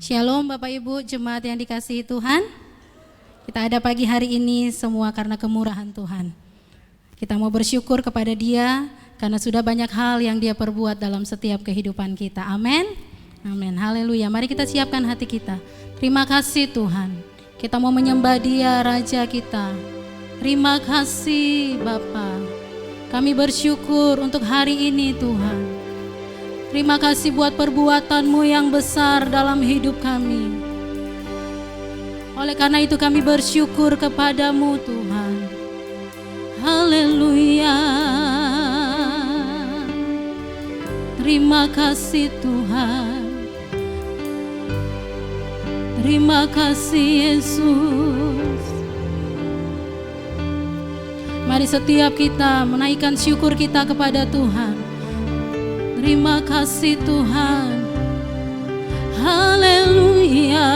Shalom Bapak Ibu jemaat yang dikasihi Tuhan. Kita ada pagi hari ini semua karena kemurahan Tuhan. Kita mau bersyukur kepada Dia karena sudah banyak hal yang Dia perbuat dalam setiap kehidupan kita. Amin. Amin. Haleluya. Mari kita siapkan hati kita. Terima kasih Tuhan. Kita mau menyembah Dia, Raja kita. Terima kasih Bapa. Kami bersyukur untuk hari ini Tuhan. Terima kasih buat perbuatan-Mu yang besar dalam hidup kami. Oleh karena itu kami bersyukur kepada-Mu Tuhan. Haleluya. Terima kasih Tuhan. Terima kasih Yesus. Mari setiap kita menaikkan syukur kita kepada Tuhan. Terima kasih Tuhan. Haleluya.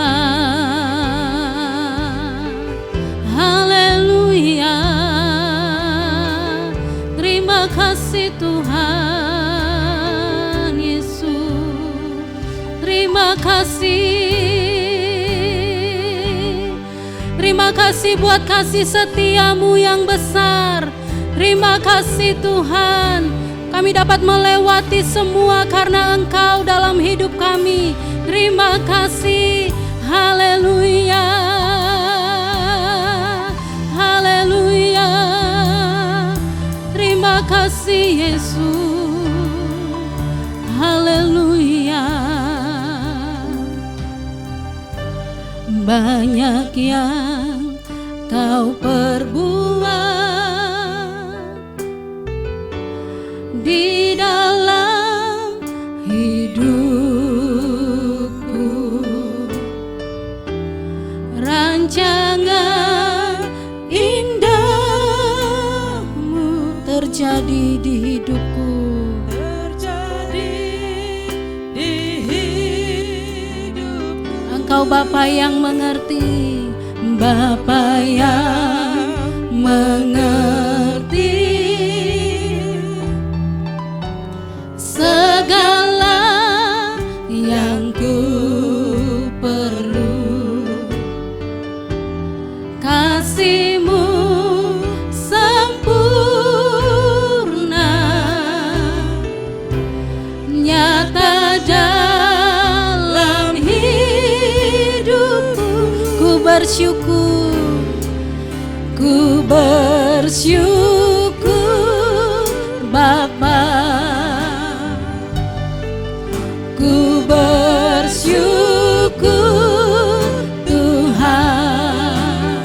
Haleluya. Terima kasih Tuhan Yesus. Terima kasih. Terima kasih buat kasih setia-Mu yang besar. Terima kasih Tuhan. Kami dapat melewati semua karena Engkau dalam hidup kami. Terima kasih. Haleluya. Haleluya. Terima kasih Yesus. Haleluya. Banyak yang Kau perbuat di dalam hidupku, rancangan indahmu terjadi di hidupku, Engkau Bapa yang mengerti, Bapa yang mengerti segala yang ku perlu. Kasih-Mu sempurna, nyata dalam hidupku. Ku bersyukur, ku bersyukur Bapa. Ku bersyukur Tuhan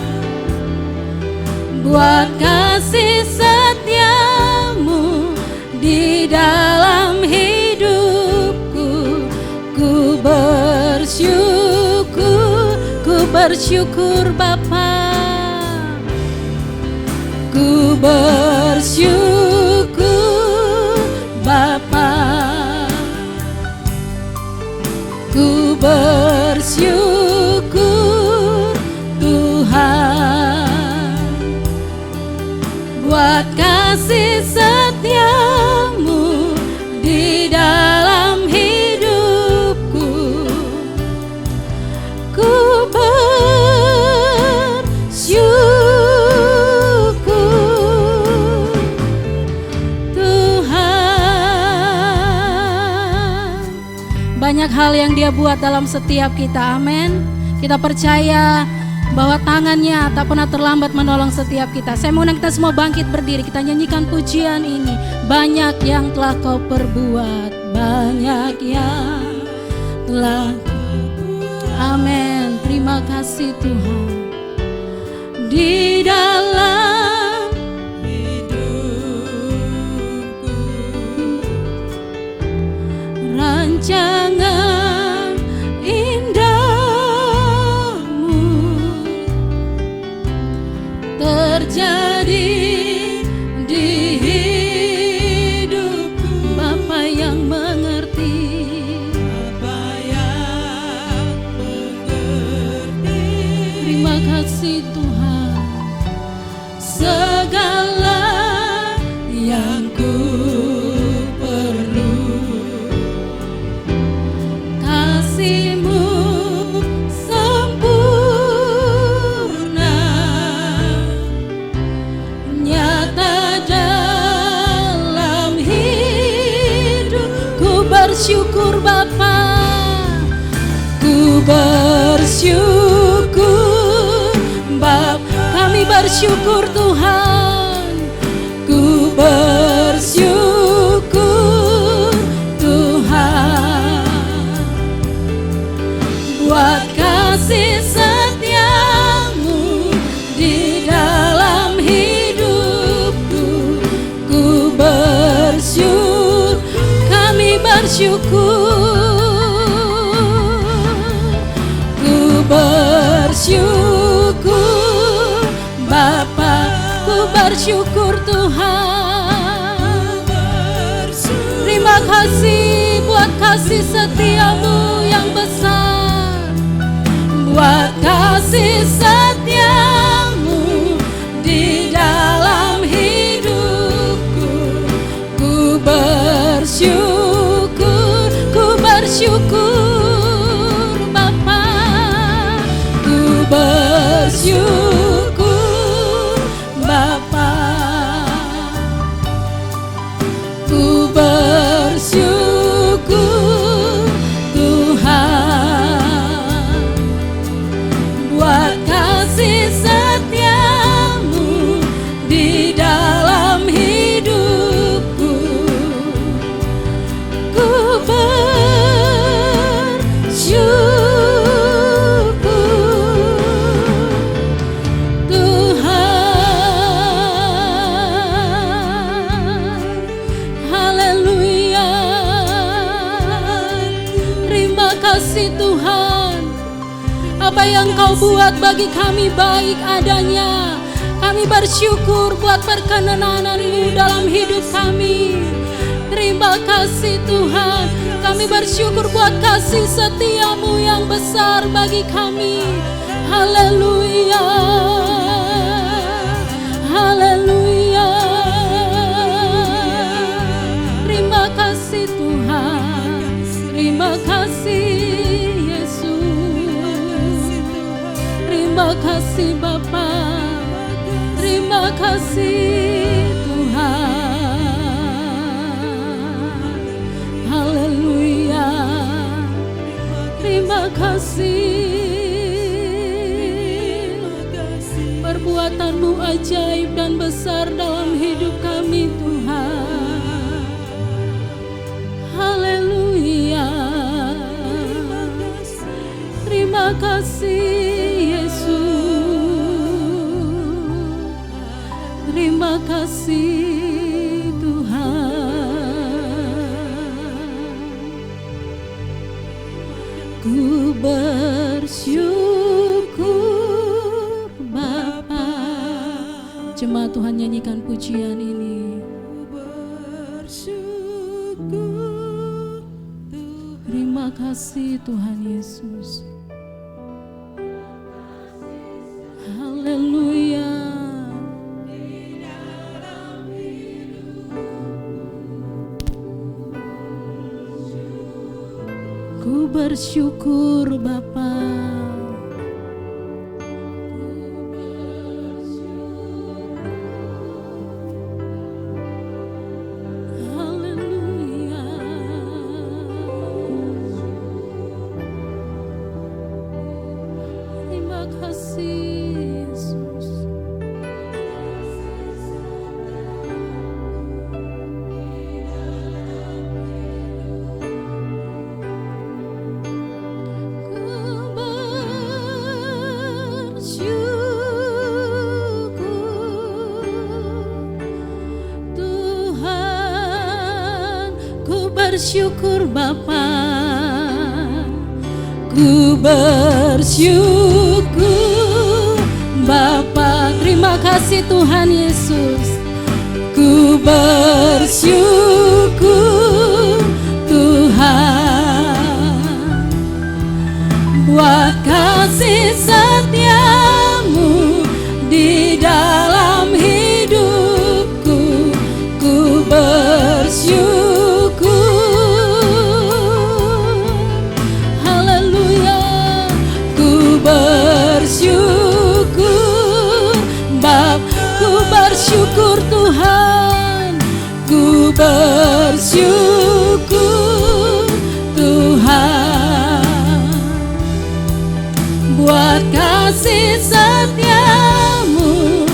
buat kasih setia-Mu di dalam hidupku. Ku bersyukur Bapa. Ku bersyukur Bapa. Ku bersyukur Tuhan buat kasih setia-Mu di dalam hidupku. Ku bersyukur Tuhan. Banyak hal yang Dia buat dalam setiap kita, amin. Kita percaya bahwa tangan-Nya tak pernah terlambat menolong setiap kita. Saya mau kita semua bangkit berdiri, kita nyanyikan pujian ini. Banyak yang telah Kau perbuat, banyak yang telah Kau buat. Amin. Terima kasih Tuhan. Di dalam hidupku, rancangan indahmu terjadi di hidupku. Bapa yang mengerti, Bapa yang mengerti. Terima kasih Tuhan. Segala yang ku perlu, kasih-Mu bersyukur Tuhan, ku bersyukur Tuhan, buat kasih setiamu di dalam hidupku. Ku bersyukur, kami bersyukur, ku bersyukur Bapa, ku bersyukur Tuhan. Terima kasih buat kasih setiamu yang besar, buat kasih setiamu di dalam hidupku. Ku bersyukur, ku bersyukur Bapa, ku bersyukur Bapa, ku bersyukur Tuhan, buat kasih setiamu di dalam hidupku. Ku bersyukur Tuhan. Haleluya. Terima kasih Tuhan, apa yang Kau buat bagi kami baik adanya. Kami bersyukur buat perkenanan-Mu dalam hidup kami. Terima kasih Tuhan, kami bersyukur buat kasih setiamu yang besar bagi kami. Haleluya, haleluya. Terima kasih Tuhan, terima kasih Yesus, terima kasih Bapa, terima kasih Tuhan. Haleluya, terima kasih. Perbuatan-Mu ajaib dan besar dalam hidup kami Tuhan. Haleluya, terima kasih Yesus, terima kasih Tuhan. Ku bersyukur Bapa. Jemaat Tuhan nyanyikan pujian ini. Bersyukur Tuhan. Terima kasih Tuhan Yesus. Haleluya. Ku bersyukur Bapa. Haleluya. Terima kasih Yesus. Bersyukur Bapa, ku bersyukur Bapa. Terima kasih Tuhan Yesus. Ku bersyukur Tuhan, buat kasih setiamu di dalam hidupku. Ku bersyukur. Bersyukur Tuhan, ku bersyukur Tuhan, buat kasih setiamu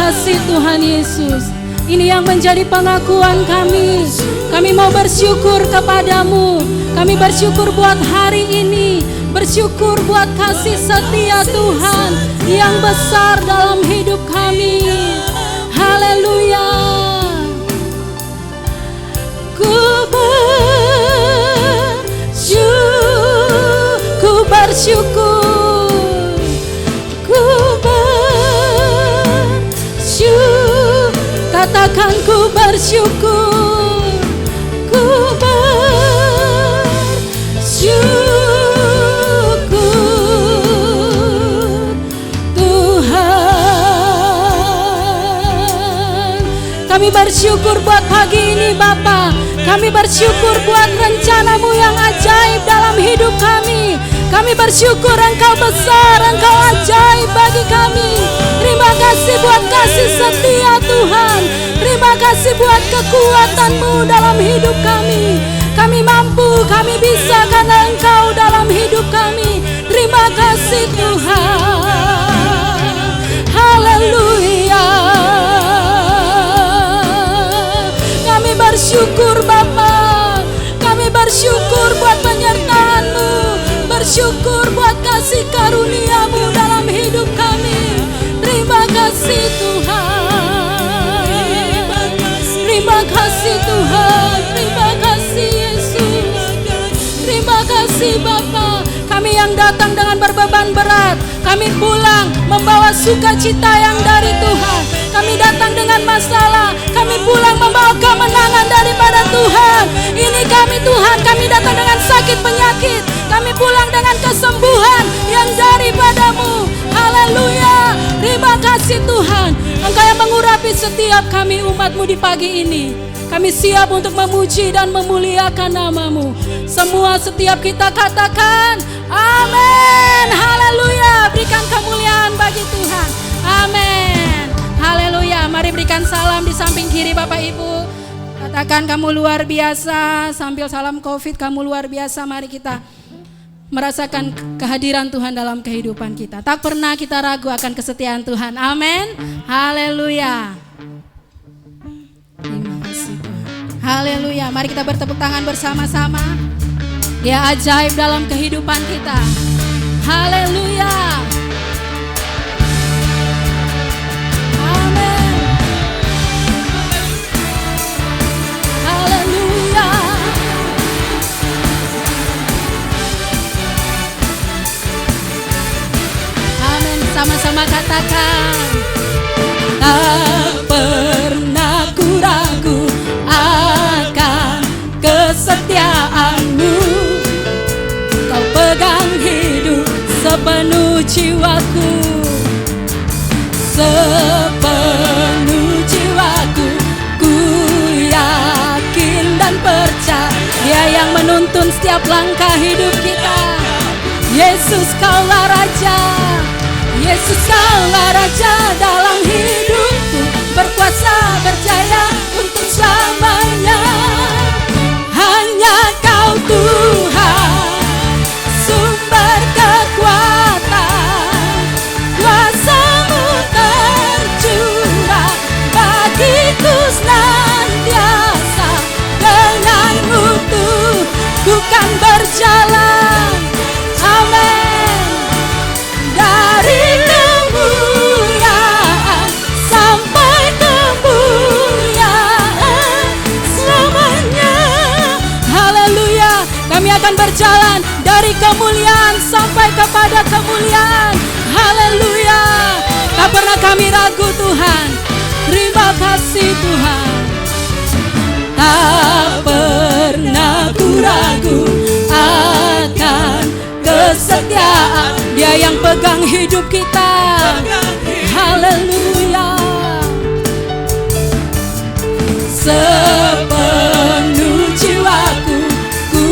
kasih Tuhan Yesus. Ini yang menjadi pengakuan kami. Kami mau bersyukur kepadamu. Kami bersyukur buat hari ini. Bersyukur buat kasih setia Tuhan yang besar dalam hidup kami. Haleluya. Ku bersyukur. Katakan ku bersyukur, ku bersyukur Tuhan. Kami bersyukur buat pagi ini Bapa. Kami bersyukur buat rencana-Mu yang ajaib dalam hidup kami. Kami bersyukur Engkau besar, Engkau ajaib bagi kami. Terima kasih buat kasih setia Tuhan. Terima kasih buat kekuatan-Mu dalam hidup kami. Kami mampu, kami bisa karena Engkau dalam hidup kami. Terima kasih Tuhan. Haleluya. Kami bersyukur Bapa. Kami bersyukur buat penyertaan-Mu. Bersyukur buat kasih karunia-Mu dalam hidup kami. Terima kasih Tuhan. Terima kasih Tuhan. Terima kasih Yesus. Terima kasih Bapa. Kami yang datang dengan berbeban berat, kami pulang membawa sukacita yang dari Tuhan. Kami datang dengan masalah, kami pulang membawa kemenangan daripada Tuhan. Ini kami Tuhan, kami datang dengan sakit penyakit, kami pulang dengan kesembuhan yang daripada-Mu. Haleluya. Terima kasih Tuhan. Engkau yang mengurapi setiap kami umat-Mu di pagi ini. Kami siap untuk memuji dan memuliakan nama-Mu. Semua setiap kita katakan amin. Haleluya. Berikan kemuliaan bagi Tuhan. Amin. Haleluya. Mari berikan salam di samping kiri Bapak Ibu. Katakan kamu luar biasa. Sambil salam COVID, kamu luar biasa. Mari kita merasakan kehadiran Tuhan dalam kehidupan kita. Tak pernah kita ragu akan kesetiaan Tuhan. Amin. Haleluya. Terima kasih Tuhan. Haleluya. Mari kita bertepuk tangan bersama-sama. Dia ajaib dalam kehidupan kita. Haleluya. Amin. Haleluya. Amin. Sama-sama katakan. Tak pernah ku ragu akan kesetiaan-Mu. Kau pegang hidup sepenuh jiwaku. Sepenuh jiwaku, ku yakin dan percaya Dia yang menuntun setiap langkah hidup kita. Yesus Kaulah Raja. Yesus Kaulah Raja dalam hidupku, berkuasa berjaya untuk selamanya. Hanya Kau Tuhan, sumber kekuatan, kuasa-Mu tercurah bagiku senantiasa. Denganmu ku kan berjalan. Amin. Dari kemuliaan sampai kemuliaan selamanya. Haleluya. Kami akan berjalan dari kemuliaan sampai kepada kemuliaan. Haleluya. Tak pernah kami ragu Tuhan. Terima kasih Tuhan. Tak pernah ku ragu akan kesetiaan Dia yang pegang hidup kita. Haleluya. Sepenuh jiwaku, ku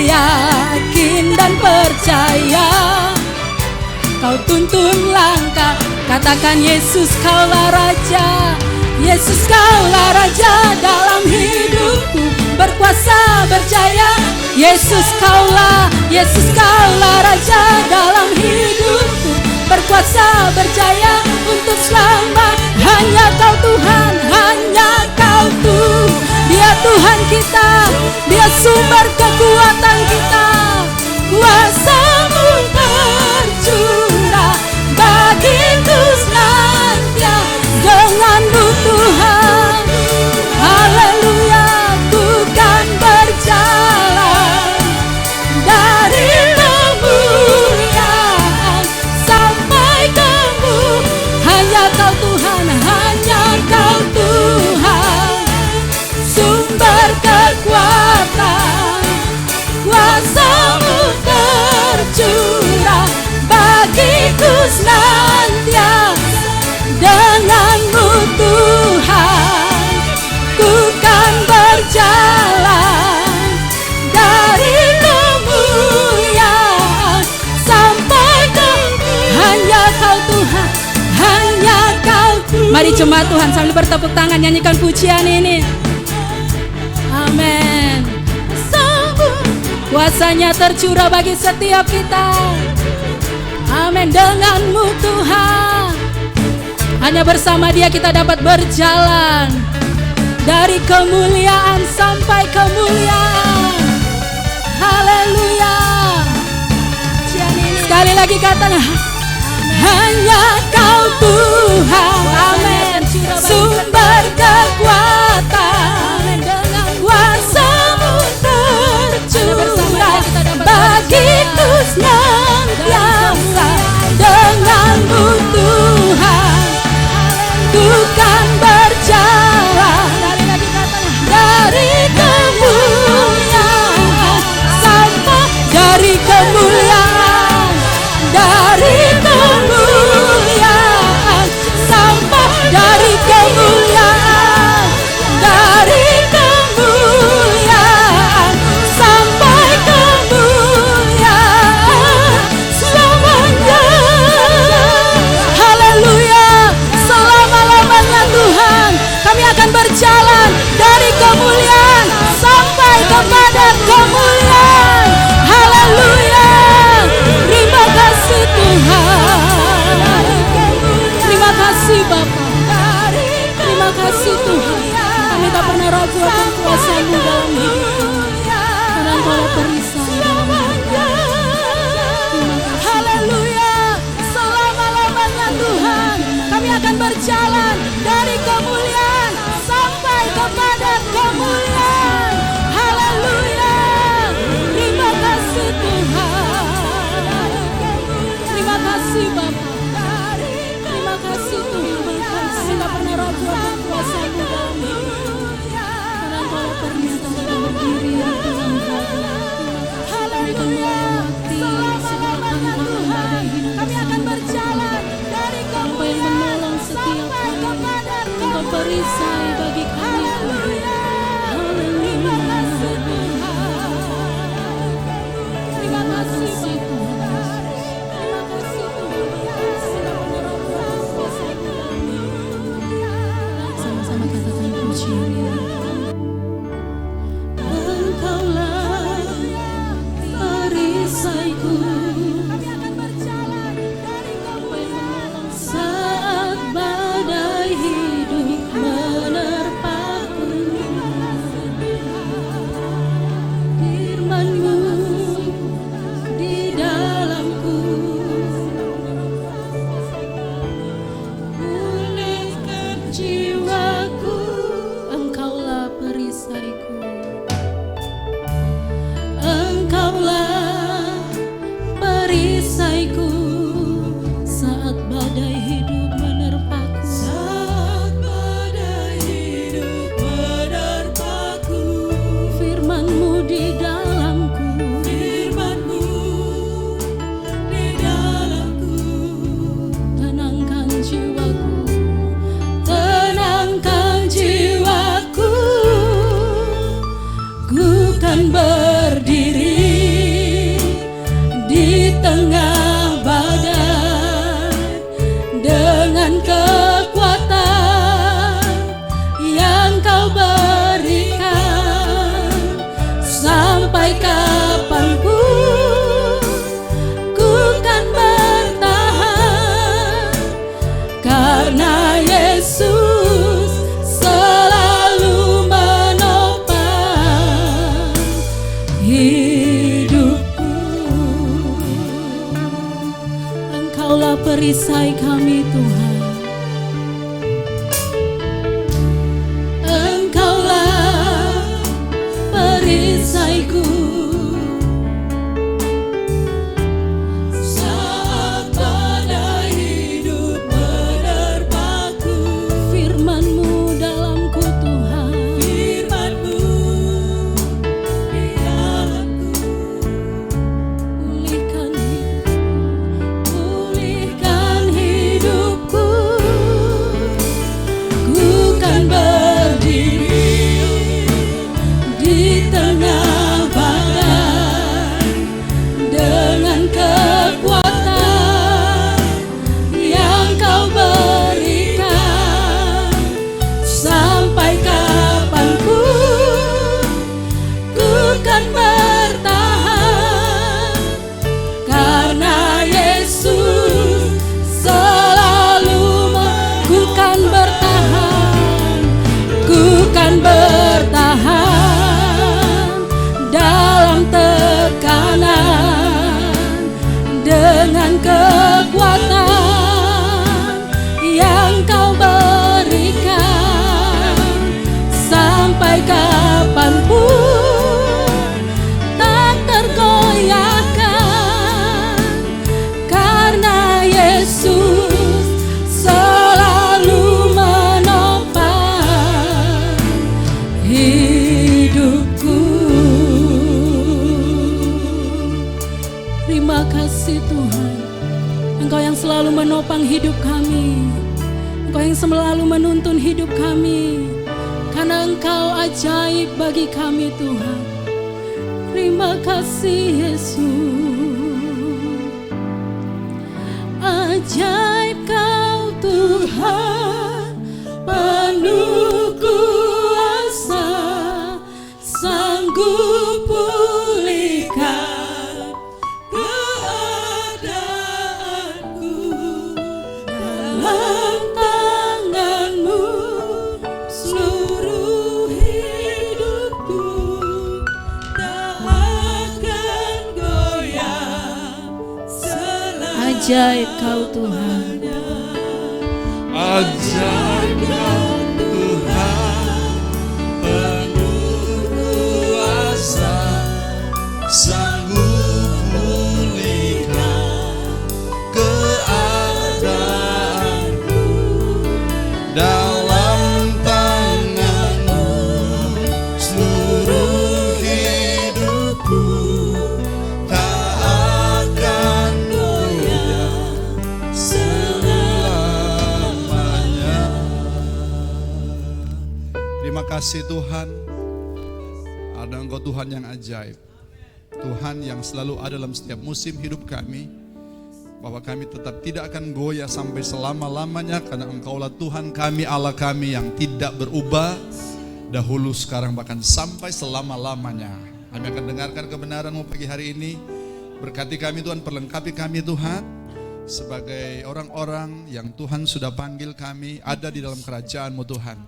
yakin dan percaya. Kau tuntun langkah, katakan Yesus Kaulah Raja. Yesus Kaulah Raja dalam hidupku, berkuasa berjaya. Yesus Kaulah Raja dalam hidupku, berkuasa berjaya untuk selamanya. Tuhan, hanya Kau Tuhan. Dia Tuhan kita, Dia sumber kekuatan kita. Kuasa-Mu tercurah bagiku senantiasa. Dengan-Mu Tuhan, haleluya, ku kan berjalan dari kemuliaan sampai kemuliaan. Hanya Kau Tuhan, hanya Kau Tuhan, sumber kekuatan. Kuasa-Mu tercurah bagiku senantiasa. Dengan-Mu Tuhan, ku kan berjalan dari kemuliaan sampai ke. Hanya Kau Tuhan, hanya Kau Tuhan. Mari jemaat Tuhan sambil bertepuk tangan nyanyikan pujian ini. Amin. Kuasanya tercurah bagi setiap kita. Amin. Dengan-Mu Tuhan, hanya bersama Dia kita dapat berjalan dari kemuliaan sampai kemuliaan. Haleluya. Sekali lagi katakan, hanya Kau Tuhan. Amin. Sumber kekuatan. Kuasa-Mu tercurah bagiku senantiasa. Dengan-Mu Tuhan, ku kan berjalan dari kemuliaan sampai dari kemuliaan, dari kemuliaan sampai dari kemuliaan, dari kemuliaan sampai kemuliaan selamanya. Haleluya. Selama-lamanya Tuhan, kami akan berjalan dari kemuliaan sampai kepada kemuliaan. Haleluya. Terima kasih Tuhan. Terima kasih Bapa. Terima kasih Tuhan. Kami tak pernah ragu akan kuasa-Mu dalam hidup. Karena Engkau perisai dalam hidup. Haleluya. Selama-lamanya Tuhan, kami akan berjalan dari kemuliaan sampai kepada kemuliaan. Haleluya. Terima kasih Tuhan. Terima kasih Bapa. Terima kasih Tuhan. Kami tak pernah ragu akan kuasa-Mu dalam hidup. Karena Engkau pernah tempat berdiri ya Tuhan. Haleluya. Selama-lamanya Tuhan, kami akan berjalan dari kemuliaan sampai kepada Engkau perisai bagi kami. Haleluya. Terima kasih Tuhan. Terima kasih Tuhan. Terima kasih Tuhan. Sama-sama katakan pujian. Engkaulah perisaiku. Kami akan berjalan dari kemuliaan saat badai hidup menerpaku. Firman-Mu di dalamku, pulihkan jiwaku. Engkaulah perisaiku. Engkaulah perisaiku saat badai hidup menerpaku. Saat badai hidup menerpaku. Firman-Mu di dalamku. Firman-Mu di dalamku. Tenangkan jiwaku. Tenangkan jiwaku. Ku kan berdiri di tengah badai dengan kekuatan yang Kau berikan. Sampai kapanpun ku kan bertahan karena Yesus Engkaulah perisai kami Tuhan. Engkaulah perisaiku saat badai hidup menerpaku. Firman-Mu dalamku Tuhan, Firman-Mu di dalamku. Pulihkan hidupku. Ku kan berdiri di tengah badai dengan kekuatan yang Kau berikan. Sampai kapanpun ku kan bertahan, karena Yesus selalu ku kan bertahan. Ku kan bertahan dalam tekanan dengan kekuatan yang Kau berikan. Sampai kapanpun tak tergoyahkan, karena Yesus selalu menopang hidupku. Terima kasih Tuhan, Engkau yang selalu menopang hidup kami, Engkau yang selalu menuntun hidup kami, karena Engkau ajaib bagi kami Tuhan. Terima kasih Yesus. Ajaib Kau Tuhan, penuh kuasa, sanggup pulihkan keadaanku. Dalam tangan-Mu seluruh hidupku tak akan goyah selamanya. Ajaib Kau Tuhan, ajaib Kau Tuhan, penuh kuasa, sanggup pulihkan keadaanku. Dalam tangan-Mu seluruh hidupku tak akan goyah selamanya. Terima kasih Tuhan, ada Engkau Tuhan yang ajaib, Tuhan yang selalu ada dalam setiap musim hidup kami, bahwa kami tetap tidak akan goyah sampai selama-lamanya, karena Engkaulah Tuhan kami, Allah kami yang tidak berubah, dahulu, sekarang, bahkan sampai selama-lamanya. Kami akan dengarkan kebenaran-Mu pagi hari ini. Berkati kami Tuhan, perlengkapi kami Tuhan, sebagai orang-orang yang Tuhan sudah panggil kami ada di dalam kerajaan-Mu Tuhan.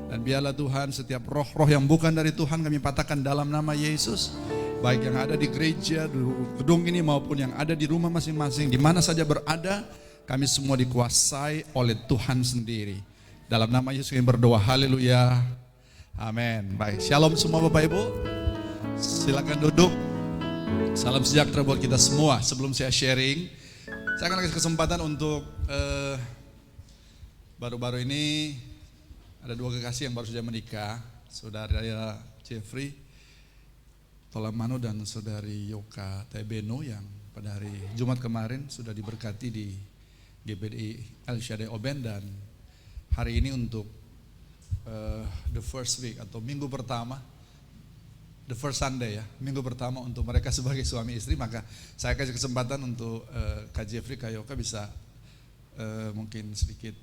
Dan biarlah Tuhan setiap roh-roh yang bukan dari Tuhan kami patahkan dalam nama Yesus. Baik yang ada di gereja, di gedung ini maupun yang ada di rumah masing-masing, di mana saja berada, kami semua dikuasai oleh Tuhan sendiri. Dalam nama Yesus kami berdoa, haleluya, amin. Baik, shalom semua Bapak Ibu, silakan duduk. Salam sejahtera buat kita semua. Sebelum saya sharing, saya akan kasih kesempatan untuk baru-baru ini ada dua kekasih yang baru saja menikah, saudara Jeffrey Tolamano dan saudari Yoka Tebeno, yang pada hari Jumat kemarin sudah diberkati di GBDI El Shaddai Oben, dan hari ini untuk the first week atau minggu pertama, the first Sunday ya, minggu pertama untuk mereka sebagai suami istri. Maka saya kasih kesempatan untuk Kak Jeffrey, Kak Yoka bisa mungkin sedikit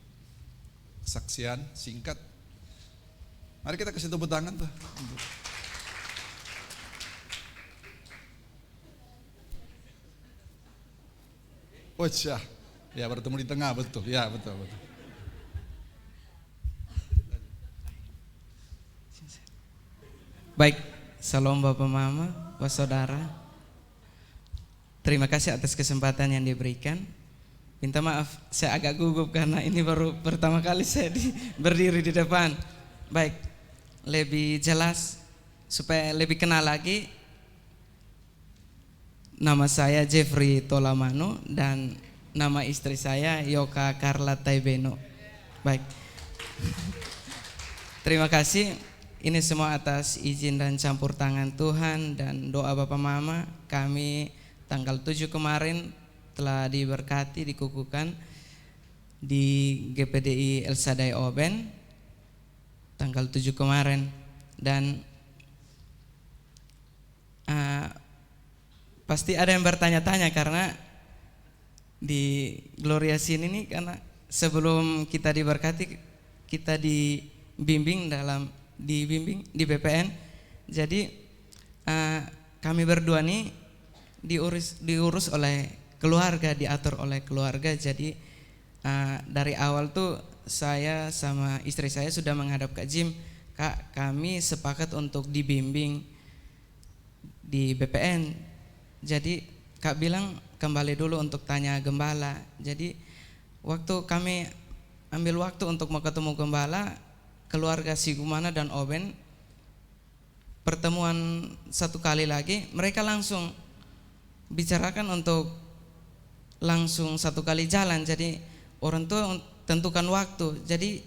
kesaksian singkat. Mari kita kasih tepuk tangan tuh. Wajah, ya bertemu di tengah, betul, ya betul. Baik, salam Bapak Mama, Bapak Saudara. Terima kasih atas kesempatan yang diberikan. Minta maaf, saya agak gugup karena ini baru pertama kali saya berdiri di depan. Baik, lebih jelas supaya lebih kenal lagi. Nama saya Jeffrey Tolamano dan nama istri saya Yoka Carla Taibeno. Baik. Terima kasih. Ini semua atas izin dan campur tangan Tuhan dan doa Bapak Mama. Kami tanggal 7 kemarin telah diberkati, dikukuhkan di GPDI El Shaddai Oben tanggal 7 kemarin. Dan pasti ada yang bertanya-tanya karena di Gloria sini nih, karena sebelum kita diberkati kita dibimbing di BPN. Jadi kami berdua nih diurus oleh keluarga, diatur oleh keluarga. Jadi dari awal tuh saya sama istri saya sudah menghadap Kak Jim, Kak, kami sepakat untuk dibimbing di BPN. Jadi Kak bilang kembali dulu untuk tanya gembala. Jadi waktu kami ambil waktu untuk mau ketemu gembala, keluarga Sigumana dan Oben, pertemuan satu kali lagi, mereka langsung bicarakan untuk langsung satu kali jalan. Jadi orang tua tentukan waktu. Jadi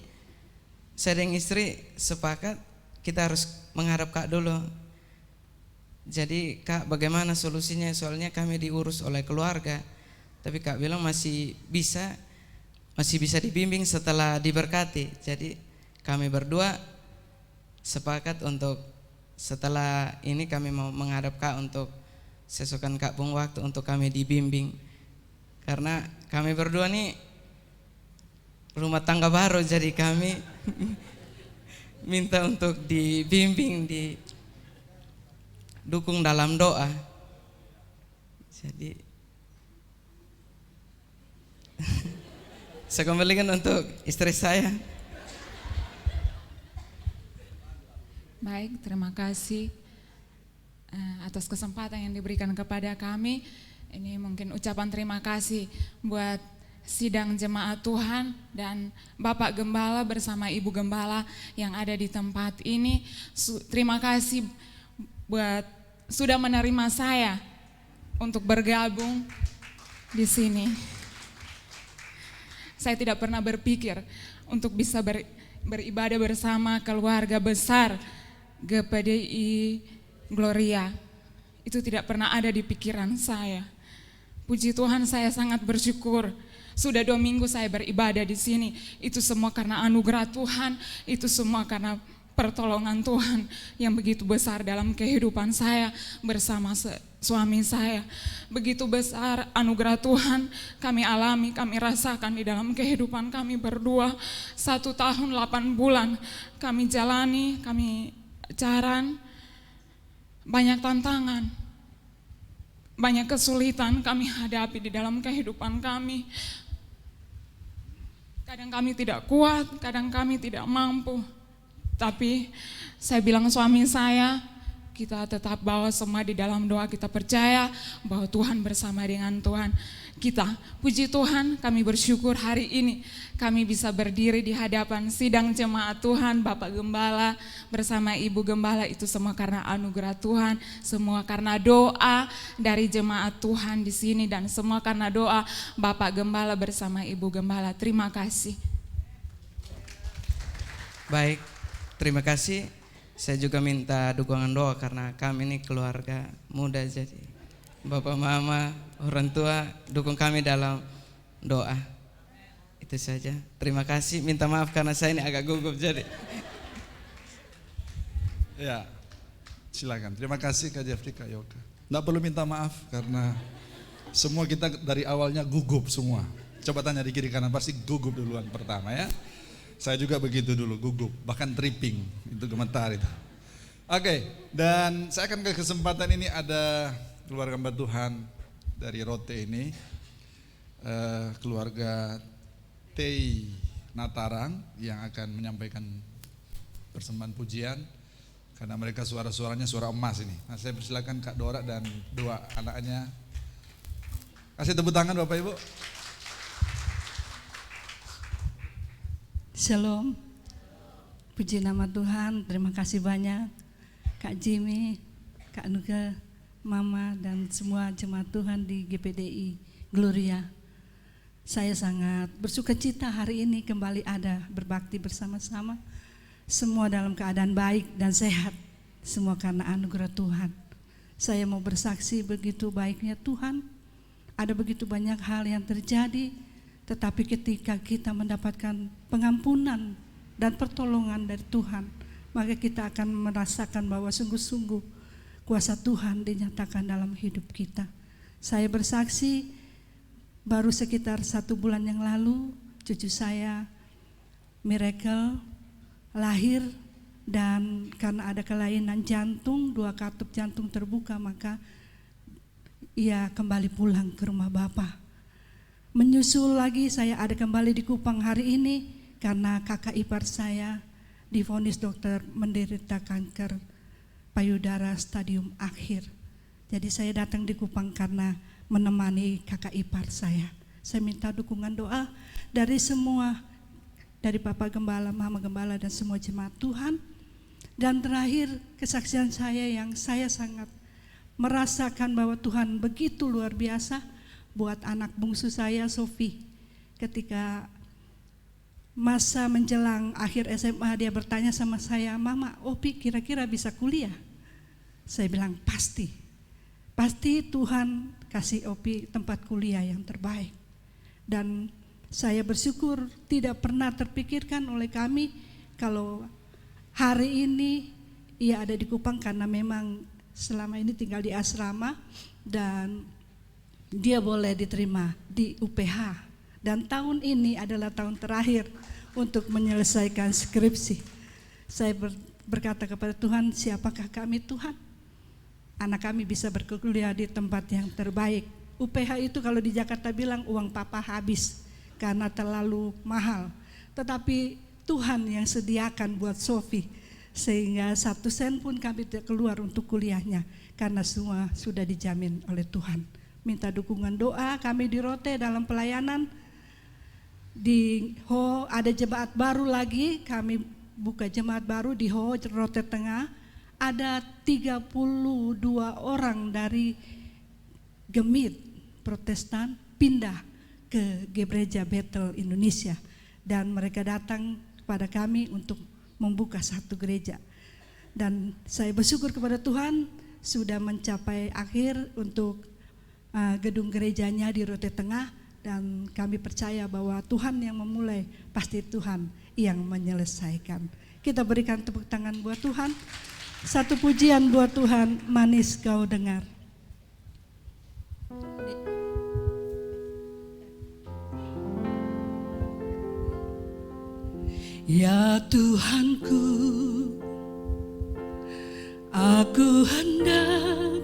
saya dan istri sepakat kita harus menghadap Kak dulu. Jadi Kak, bagaimana solusinya? Soalnya kami diurus oleh keluarga. Tapi Kak bilang masih bisa dibimbing setelah diberkati. Jadi kami berdua sepakat untuk setelah ini kami mau menghadap Kak untuk sesukan Kak pun waktu untuk kami dibimbing. Karena kami berdua nih rumah tangga baru, jadi kami minta untuk dibimbing, didukung dalam doa. Jadi saya kembalikan untuk istri saya. Baik, terima kasih atas kesempatan yang diberikan kepada kami. Ini mungkin ucapan terima kasih buat sidang jemaat Tuhan dan Bapak Gembala bersama Ibu Gembala yang ada di tempat ini. Terima kasih buat sudah menerima saya untuk bergabung di sini. Saya tidak pernah berpikir untuk bisa beribadah bersama keluarga besar GPDI Gloria. Itu tidak pernah ada di pikiran saya. Puji Tuhan, saya sangat bersyukur. Sudah 2 minggu saya beribadah di sini. Itu semua karena anugerah Tuhan. Itu semua karena pertolongan Tuhan yang begitu besar dalam kehidupan saya bersama suami saya. Begitu besar anugerah Tuhan kami alami, kami rasakan di dalam kehidupan kami berdua. 1 tahun 8 bulan kami jalani, kami pacaran, banyak tantangan, banyak kesulitan kami hadapi di dalam kehidupan kami. Kadang kami tidak kuat, kadang kami tidak mampu. Tapi saya bilang suami saya, kita tetap bawa semua di dalam doa, kita percaya bahwa Tuhan bersama dengan Tuhan kita. Puji Tuhan, kami bersyukur hari ini kami bisa berdiri di hadapan sidang jemaat Tuhan, Bapak Gembala bersama Ibu Gembala. Itu semua karena anugerah Tuhan, semua karena doa dari jemaat Tuhan di sini, dan semua karena doa Bapak Gembala bersama Ibu Gembala. Terima kasih. Baik, terima kasih. Saya juga minta dukungan doa karena kami ini keluarga muda, jadi Bapak Mama, orang tua dukung kami dalam doa. Itu saja. Terima kasih. Minta maaf karena saya ini agak gugup jadi. Ya, silakan. Terima kasih Kak Jeffrey, Kak Yoka. Nggak perlu minta maaf karena semua kita dari awalnya gugup semua. Coba tanya di kiri kanan, pasti gugup duluan pertama ya. Saya juga begitu dulu, gugup, bahkan tripping, itu gemetar itu. Oke, dan saya akan ke kesempatan ini ada keluarga hamba Tuhan dari Rote ini, keluarga Tei Natarang yang akan menyampaikan persembahan pujian, karena mereka suara-suaranya suara emas ini. Nah, saya persilakan Kak Dora dan 2 anaknya. Kasih tepuk tangan Bapak Ibu. Shalom, puji nama Tuhan. Terima kasih banyak Kak Jimmy, Kak Nuga, Mama, dan semua jemaat Tuhan di GPDI Gloria. Saya sangat bersuka cita hari ini kembali ada berbakti bersama-sama. Semua dalam keadaan baik dan sehat, semua karena anugerah Tuhan. Saya mau bersaksi begitu baiknya Tuhan. Ada begitu banyak hal yang terjadi, tetapi ketika kita mendapatkan pengampunan dan pertolongan dari Tuhan, maka kita akan merasakan bahwa sungguh-sungguh kuasa Tuhan dinyatakan dalam hidup kita. Saya bersaksi, baru sekitar 1 bulan yang lalu, cucu saya Miracle lahir, dan karena ada kelainan jantung, 2 katup jantung terbuka, maka ia kembali pulang ke rumah Bapa. Menyusul lagi saya ada kembali di Kupang hari ini karena kakak ipar saya divonis dokter menderita kanker payudara stadium akhir. Jadi saya datang di Kupang karena menemani kakak ipar saya. Saya minta dukungan doa dari semua, dari Papa Gembala, Mama Gembala, dan semua jemaat Tuhan. Dan terakhir kesaksian saya yang saya sangat merasakan bahwa Tuhan begitu luar biasa buat anak bungsu saya, Sofi. Ketika masa menjelang akhir SMA, dia bertanya sama saya, Mama, Opi kira-kira bisa kuliah? Saya bilang pasti Tuhan kasih Opi tempat kuliah yang terbaik. Dan saya bersyukur tidak pernah terpikirkan oleh kami kalau hari ini ia ada di Kupang, karena memang selama ini tinggal di asrama dan dia boleh diterima di UPH. Dan tahun ini adalah tahun terakhir untuk menyelesaikan skripsi. Saya berkata kepada Tuhan, siapakah kami Tuhan? Anak kami bisa berkuliah di tempat yang terbaik. UPH itu kalau di Jakarta bilang uang papa habis karena terlalu mahal. Tetapi Tuhan yang sediakan buat Sofi, sehingga 1 sen pun kami tidak keluar untuk kuliahnya karena semua sudah dijamin oleh Tuhan. Minta dukungan doa, kami di Rote dalam pelayanan. Di Ho ada jemaat baru lagi, kami buka jemaat baru di Ho Rote Tengah. Ada 32 orang dari Gemit Protestan pindah ke Gereja Bethel Indonesia, dan mereka datang kepada kami untuk membuka satu gereja. Dan saya bersyukur kepada Tuhan sudah mencapai akhir untuk gedung gerejanya di Rote Tengah, dan kami percaya bahwa Tuhan yang memulai, pasti Tuhan yang menyelesaikan. Kita berikan tepuk tangan buat Tuhan. Satu pujian buat Tuhan, manis kau dengar. Ya Tuhanku, aku hendak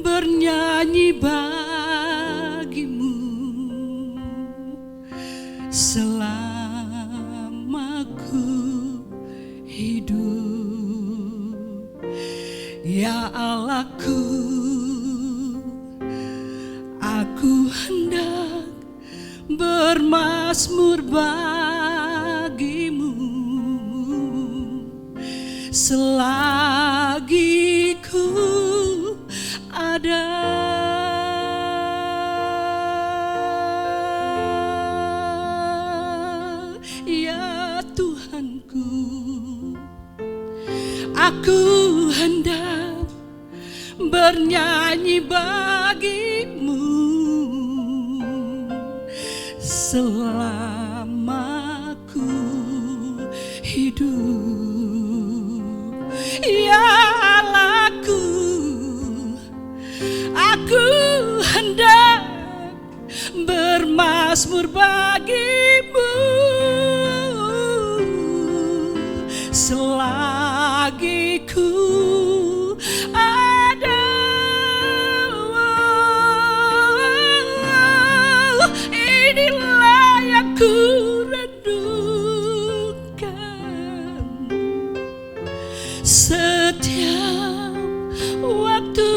bernyanyi bagimu selama ku hidup. Ya Allahku, aku hendak bermazmur bagimu selagi ku ada. Ya Tuhanku, aku hendak bernyanyi bagimu selama ku hidup. Ya Allahku, aku hendak bermazmur bagimu selagi ku ada. Inilah yang ku rindukan setiap waktu.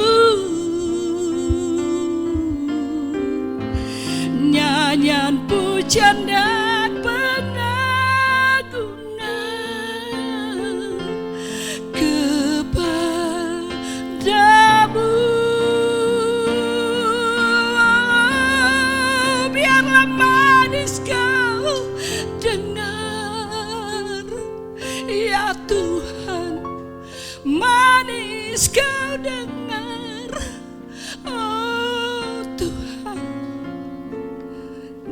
Nyanyian pujian dan pengakuan manis kau dengar, oh Tuhan,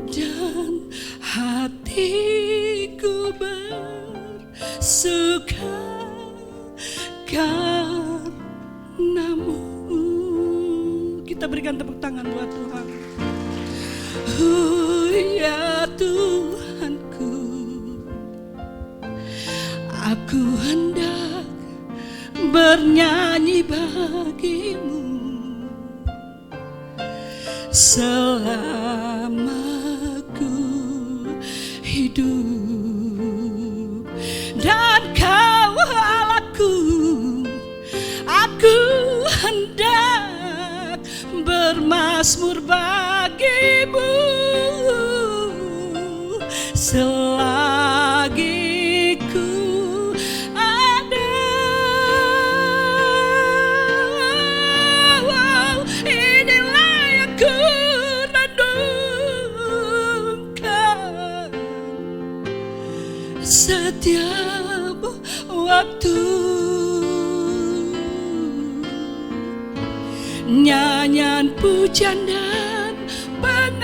dan hatiku bersuka karenamu. Kita berikan tepuk tangan buat Tuhan. Ya Tuhanku, aku hendak bernyanyi bagimu selama ku hidup. Dan kau Allahku, aku hendak bermazmur bagimu selagi ku ada. Inilah yang ku renungkan setiap waktu. Nyanyian pujian dan pengagungan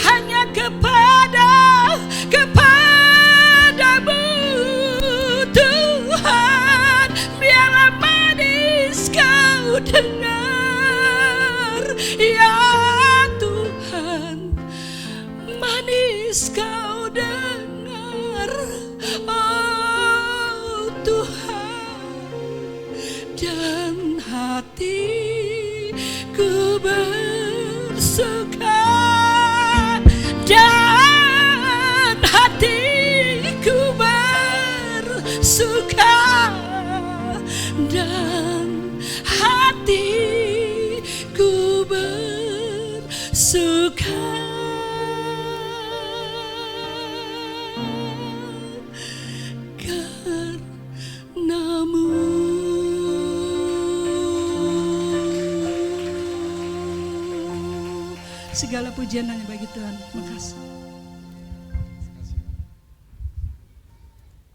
hanya kepadamu Tuhan. Biarlah manis kau dengar, ya Tuhan, manis kau dengar, oh Tuhan, dan hatiku bersuka, dan hatiku bersuka, dan hatiku bersuka karenamu. Segala pujian hanya bagi Tuhan. Terima kasih.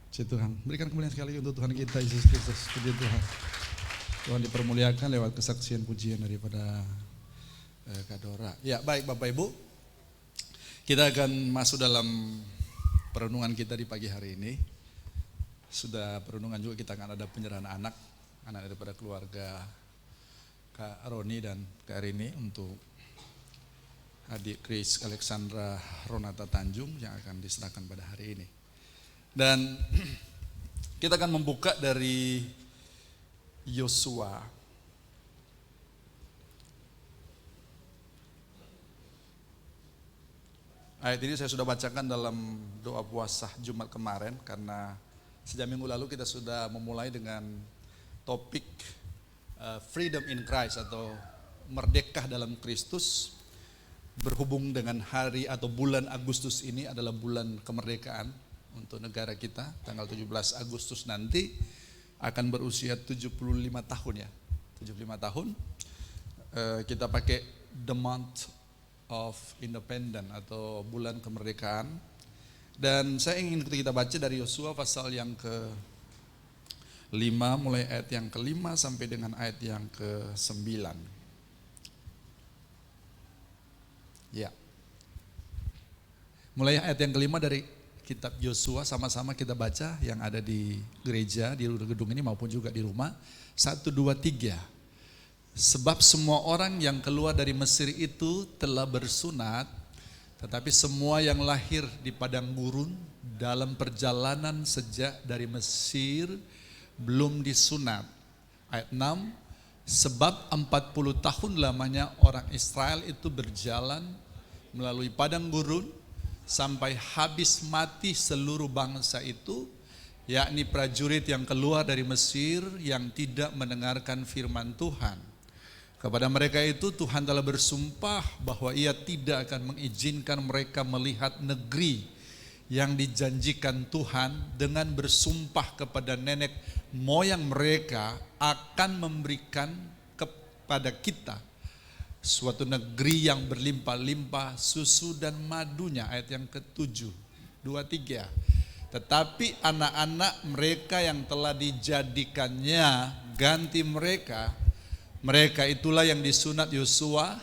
Puji Tuhan. Berikan kemuliaan sekali untuk Tuhan kita Yesus Kristus. Puji Tuhan. Tuhan dipermuliakan lewat kesaksian pujian daripada Kak Dora. Ya, baik Bapak Ibu. Kita akan masuk dalam perenungan kita di pagi hari ini. Sudah perenungan juga kita akan ada penyerahan anak daripada keluarga Kak Roni dan Kak Rini untuk adik Chris Alexandra Ronata Tanjung yang akan diserahkan pada hari ini. Dan kita akan membuka dari Yosua. Ayat ini saya sudah bacakan dalam doa puasa Jumat kemarin karena sejak minggu lalu kita sudah memulai dengan topik Freedom in Christ atau merdeka dalam Kristus. Berhubung dengan hari atau bulan Agustus ini adalah bulan kemerdekaan untuk negara kita. Tanggal 17 Agustus nanti akan berusia 75 tahun ya. 75 tahun. Kita pakai the month of independence atau bulan kemerdekaan. Dan saya ingin kita baca dari Yosua pasal yang ke-5 mulai ayat yang ke-5 sampai dengan ayat yang ke-9. Ya. Mulai ayat yang ke-5 dari kitab Yosua, sama-sama kita baca yang ada di gereja, di gedung ini maupun juga di rumah. 1, 2, 3. Sebab semua orang yang keluar dari Mesir itu telah bersunat, tetapi semua yang lahir di padang gurun dalam perjalanan sejak dari Mesir belum disunat. Ayat 6. Sebab 40 tahun lamanya orang Israel itu berjalan melalui padang gurun sampai habis mati seluruh bangsa itu, yakni prajurit yang keluar dari Mesir yang tidak mendengarkan firman Tuhan. Kepada mereka itu Tuhan telah bersumpah bahwa Ia tidak akan mengizinkan mereka melihat negeri yang dijanjikan Tuhan dengan bersumpah kepada nenek moyang mereka akan memberikan kepada kita suatu negeri yang berlimpah-limpah susu dan madunya. Ayat yang ke-7, 2, 3. Tetapi anak-anak mereka yang telah dijadikannya ganti mereka itulah yang disunat Yosua,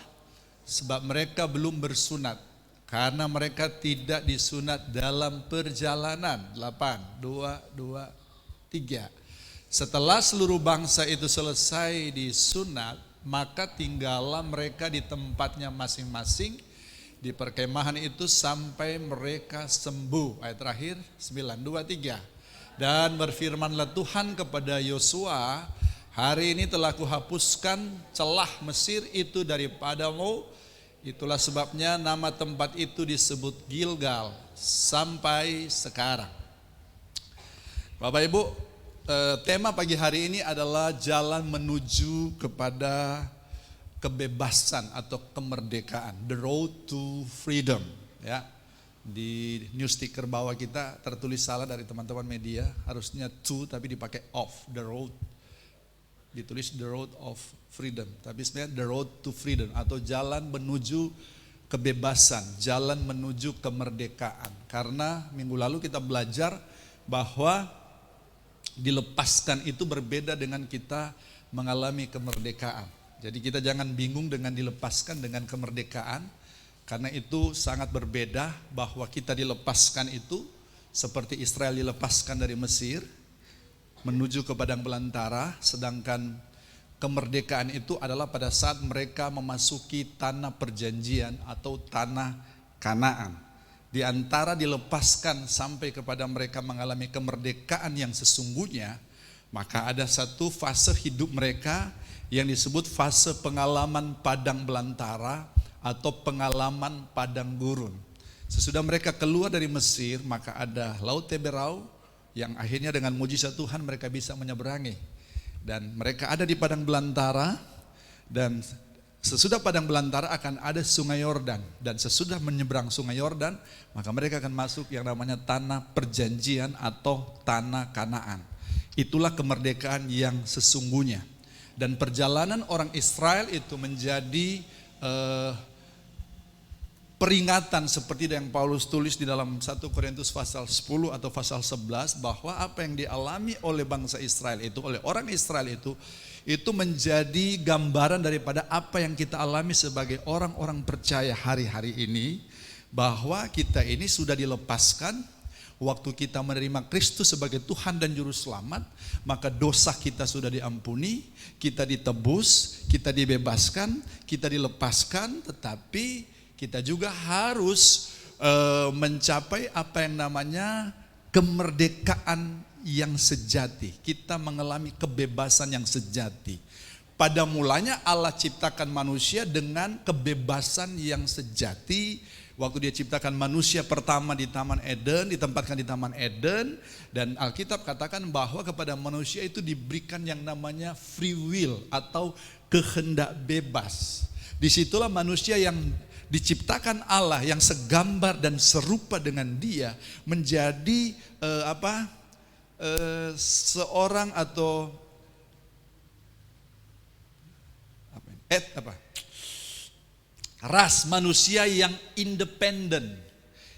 sebab mereka belum bersunat karena mereka tidak disunat dalam perjalanan. 8, 2, 3. Setelah seluruh bangsa itu selesai disunat, maka tinggallah mereka di tempatnya masing-masing di perkemahan itu sampai mereka sembuh. Ayat terakhir 9, 2, 3. Dan berfirmanlah Tuhan kepada Yosua, hari ini telah kuhapuskan celah Mesir itu daripadamu. Itulah sebabnya nama tempat itu disebut Gilgal sampai sekarang. Bapak Ibu, tema pagi hari ini adalah jalan menuju kepada kebebasan atau kemerdekaan, the road to freedom. Ya, di news sticker bawah kita tertulis salah dari teman-teman media, harusnya to tapi dipakai of, the road, ditulis the road of freedom, tapi sebenarnya the road to freedom atau jalan menuju kebebasan, jalan menuju kemerdekaan. Karena minggu lalu kita belajar bahwa dilepaskan itu berbeda dengan kita mengalami kemerdekaan. Jadi kita jangan bingung dengan dilepaskan dengan kemerdekaan, karena itu sangat berbeda. Bahwa kita dilepaskan itu seperti Israel dilepaskan dari Mesir menuju ke padang belantara, sedangkan kemerdekaan itu adalah pada saat mereka memasuki tanah perjanjian atau tanah Kanaan. Di antara dilepaskan sampai kepada mereka mengalami kemerdekaan yang sesungguhnya, maka ada satu fase hidup mereka yang disebut fase pengalaman padang belantara atau pengalaman padang gurun. Sesudah mereka keluar dari Mesir, maka ada Laut Teberau yang akhirnya dengan mujizat Tuhan mereka bisa menyeberangi. Dan mereka ada di padang belantara, dan sesudah padang belantara akan ada sungai Yordan, dan sesudah menyeberang sungai Yordan, maka mereka akan masuk yang namanya tanah perjanjian atau tanah Kanaan. Itulah kemerdekaan yang sesungguhnya. Dan perjalanan orang Israel itu menjadi peringatan seperti yang Paulus tulis di dalam 1 Korintus pasal 10 atau pasal 11, bahwa apa yang dialami oleh bangsa Israel itu, oleh orang Israel itu menjadi gambaran daripada apa yang kita alami sebagai orang-orang percaya hari-hari ini, bahwa kita ini sudah dilepaskan. Waktu kita menerima Kristus sebagai Tuhan dan Juru Selamat, maka dosa kita sudah diampuni, kita ditebus, kita dibebaskan, kita dilepaskan, tetapi kita juga harus mencapai apa yang namanya kemerdekaan yang sejati. Kita mengalami kebebasan yang sejati. Pada mulanya Allah ciptakan manusia dengan kebebasan yang sejati. Waktu dia ciptakan manusia pertama di Taman Eden, ditempatkan di Taman Eden, dan Alkitab katakan bahwa kepada manusia itu diberikan yang namanya free will atau kehendak bebas. Disitulah manusia yang diciptakan Allah, yang segambar dan serupa dengan Dia, menjadi seorang atau ras manusia yang independen.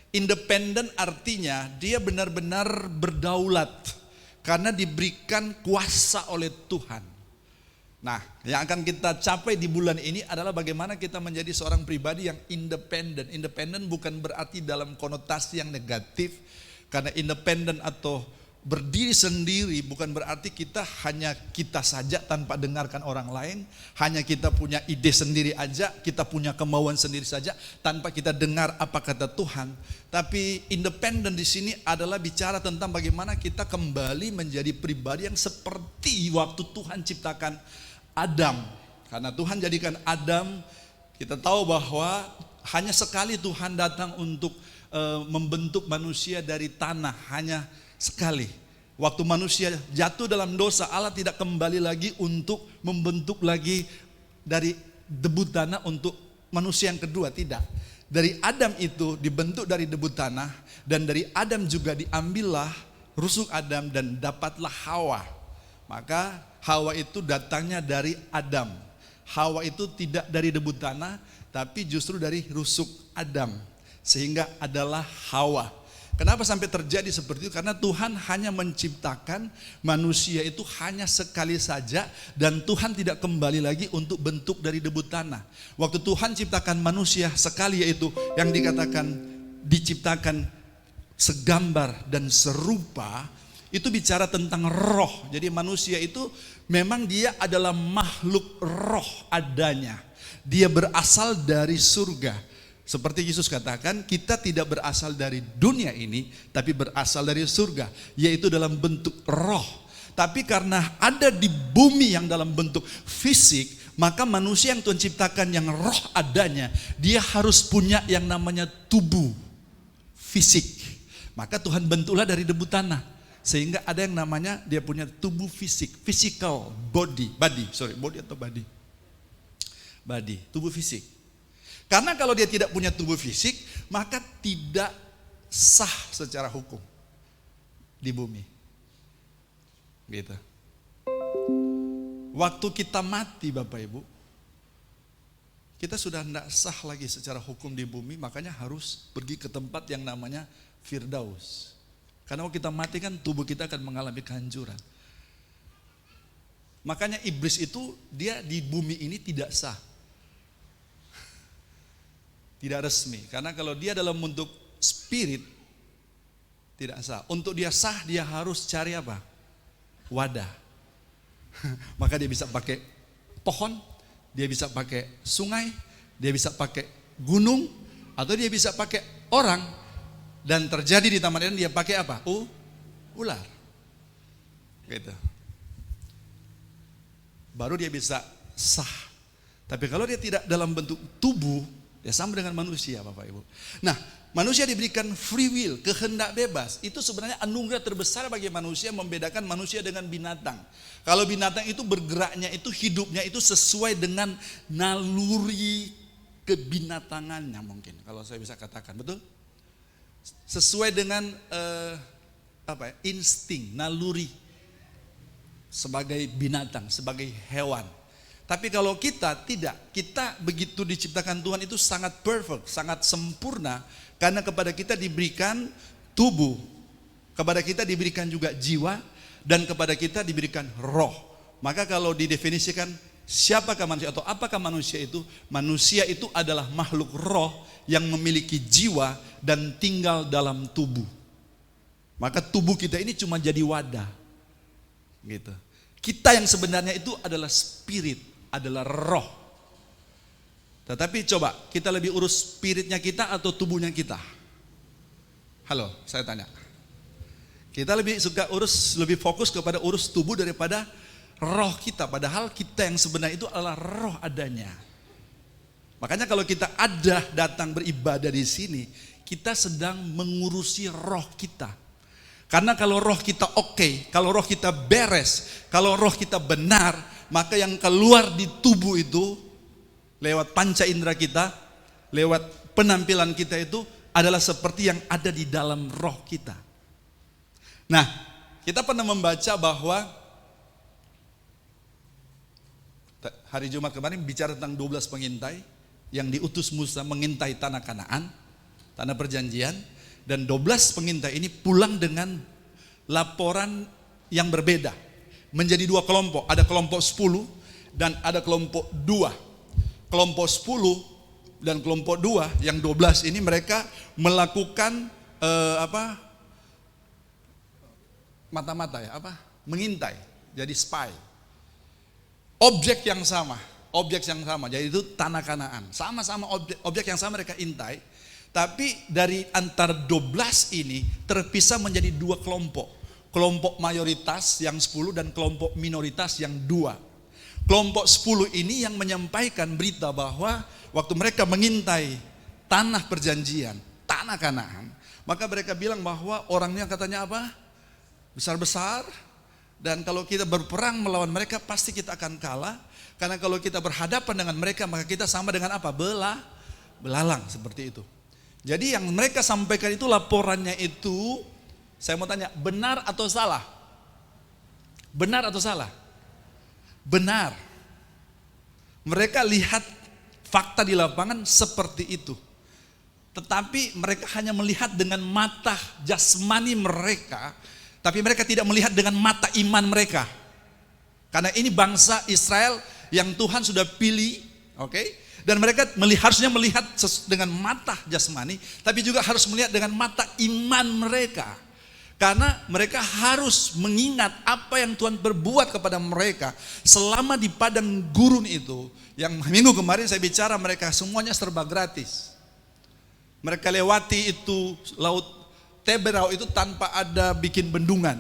Independen artinya dia benar-benar berdaulat karena diberikan kuasa oleh Tuhan. Nah, yang akan kita capai di bulan ini adalah bagaimana kita menjadi seorang pribadi yang independen. Independen bukan berarti dalam konotasi yang negatif, karena independen atau berdiri sendiri bukan berarti kita hanya kita saja tanpa dengarkan orang lain, hanya kita punya ide sendiri aja, kita punya kemauan sendiri saja tanpa kita dengar apa kata Tuhan. Tapi independen di sini adalah bicara tentang bagaimana kita kembali menjadi pribadi yang seperti waktu Tuhan ciptakan Adam. Karena Tuhan jadikan Adam, kita tahu bahwa hanya sekali Tuhan datang untuk membentuk manusia dari tanah, hanya sekali. Waktu manusia jatuh dalam dosa, Allah tidak kembali lagi untuk membentuk lagi dari debu tanah untuk manusia yang kedua, tidak. Dari Adam itu dibentuk dari debu tanah, dan dari Adam juga diambillah rusuk Adam dan dapatlah Hawa. Maka Hawa itu datangnya dari Adam. Hawa itu tidak dari debu tanah, tapi justru dari rusuk Adam, sehingga adalah Hawa. Kenapa sampai terjadi seperti itu? Karena Tuhan hanya menciptakan manusia itu hanya sekali saja, dan Tuhan tidak kembali lagi untuk bentuk dari debu tanah. Waktu Tuhan ciptakan manusia sekali, yaitu yang dikatakan diciptakan segambar dan serupa, itu bicara tentang roh. Jadi manusia itu memang dia adalah makhluk roh adanya. Dia berasal dari surga. Seperti Yesus katakan, kita tidak berasal dari dunia ini, tapi berasal dari surga, yaitu dalam bentuk roh. Tapi karena ada di bumi yang dalam bentuk fisik, maka manusia yang Tuhan ciptakan yang roh adanya, dia harus punya yang namanya tubuh fisik. Maka Tuhan bentuklah dari debu tanah, sehingga ada yang namanya dia punya tubuh fisik, physical body, tubuh fisik. Karena kalau dia tidak punya tubuh fisik, maka tidak sah secara hukum di bumi. Gitu. Waktu kita mati Bapak Ibu, kita sudah tidak sah lagi secara hukum di bumi, makanya harus pergi ke tempat yang namanya Firdaus. Karena kalau kita mati kan tubuh kita akan mengalami kehancuran. Makanya iblis itu dia di bumi ini tidak sah. Tidak resmi, karena kalau dia dalam bentuk spirit tidak sah. Untuk dia sah, dia harus cari apa? Wadah. Maka dia bisa pakai pohon, dia bisa pakai sungai, dia bisa pakai gunung, atau dia bisa pakai orang. Dan terjadi di Taman Eden dia pakai apa? Ular. Gitu. Baru dia bisa sah. Tapi kalau dia tidak dalam bentuk tubuh, ya sama dengan manusia Bapak Ibu. Nah, manusia diberikan free will, kehendak bebas. Itu sebenarnya anugerah terbesar bagi manusia, membedakan manusia dengan binatang. Kalau binatang itu bergeraknya, itu hidupnya itu sesuai dengan naluri kebinatangannya mungkin. Kalau saya bisa katakan, betul? Sesuai dengan insting, naluri sebagai binatang, sebagai hewan. Tapi kalau kita tidak, kita begitu diciptakan Tuhan itu sangat perfect, sangat sempurna. Karena kepada kita diberikan tubuh, kepada kita diberikan juga jiwa, dan kepada kita diberikan roh. Maka kalau didefinisikan siapakah manusia atau apakah manusia itu? Manusia itu adalah makhluk roh yang memiliki jiwa dan tinggal dalam tubuh. Maka tubuh kita ini cuma jadi wadah. Gitu. Kita yang sebenarnya itu adalah spirit, adalah roh. Tetapi coba kita lebih urus spiritnya kita atau tubuhnya kita? Halo, saya tanya. Kita lebih suka lebih fokus kepada urus tubuh daripada roh kita. Padahal kita yang sebenarnya itu adalah roh adanya. Makanya kalau kita datang beribadah di sini, kita sedang mengurusi roh kita. Karena kalau roh kita oke, kalau roh kita beres, kalau roh kita benar, maka yang keluar di tubuh itu lewat panca indera kita, lewat penampilan kita itu adalah seperti yang ada di dalam roh kita. Nah, kita pernah membaca bahwa hari Jumat kemarin bicara tentang 12 pengintai yang diutus Musa mengintai tanah Kanaan, tanah perjanjian, dan 12 pengintai ini pulang dengan laporan yang berbeda. Menjadi dua kelompok, ada kelompok 10 dan ada kelompok 2. Kelompok 10 dan kelompok 2 yang 12 ini mereka melakukan mata-mata ya, mengintai, jadi spy. Objek yang sama, jadi itu tanah Kanaan. Sama-sama objek yang sama mereka intai, tapi dari antara 12 ini terpisah menjadi dua kelompok. Kelompok mayoritas yang 10 dan kelompok minoritas yang 2. Kelompok 10 ini yang menyampaikan berita bahwa waktu mereka mengintai tanah perjanjian, tanah Kanaan, maka mereka bilang bahwa orangnya katanya apa? Besar-besar, dan kalau kita berperang melawan mereka pasti kita akan kalah. Karena kalau kita berhadapan dengan mereka maka kita sama dengan apa? Belalang, seperti itu. Jadi yang mereka sampaikan itu laporannya itu, saya mau tanya, benar atau salah? Benar atau salah? Benar. Mereka lihat fakta di lapangan seperti itu. tetapi mereka hanya melihat dengan mata jasmani mereka, tapi mereka tidak melihat dengan mata iman mereka. Karena ini bangsa Israel yang Tuhan sudah pilih, oke? Dan mereka harusnya melihat dengan mata jasmani, tapi juga harus melihat dengan mata iman mereka. Karena mereka harus mengingat apa yang Tuhan berbuat kepada mereka selama di padang gurun itu. Yang minggu kemarin saya bicara, mereka semuanya serba gratis. Mereka lewati itu laut Teberau itu tanpa ada bikin bendungan.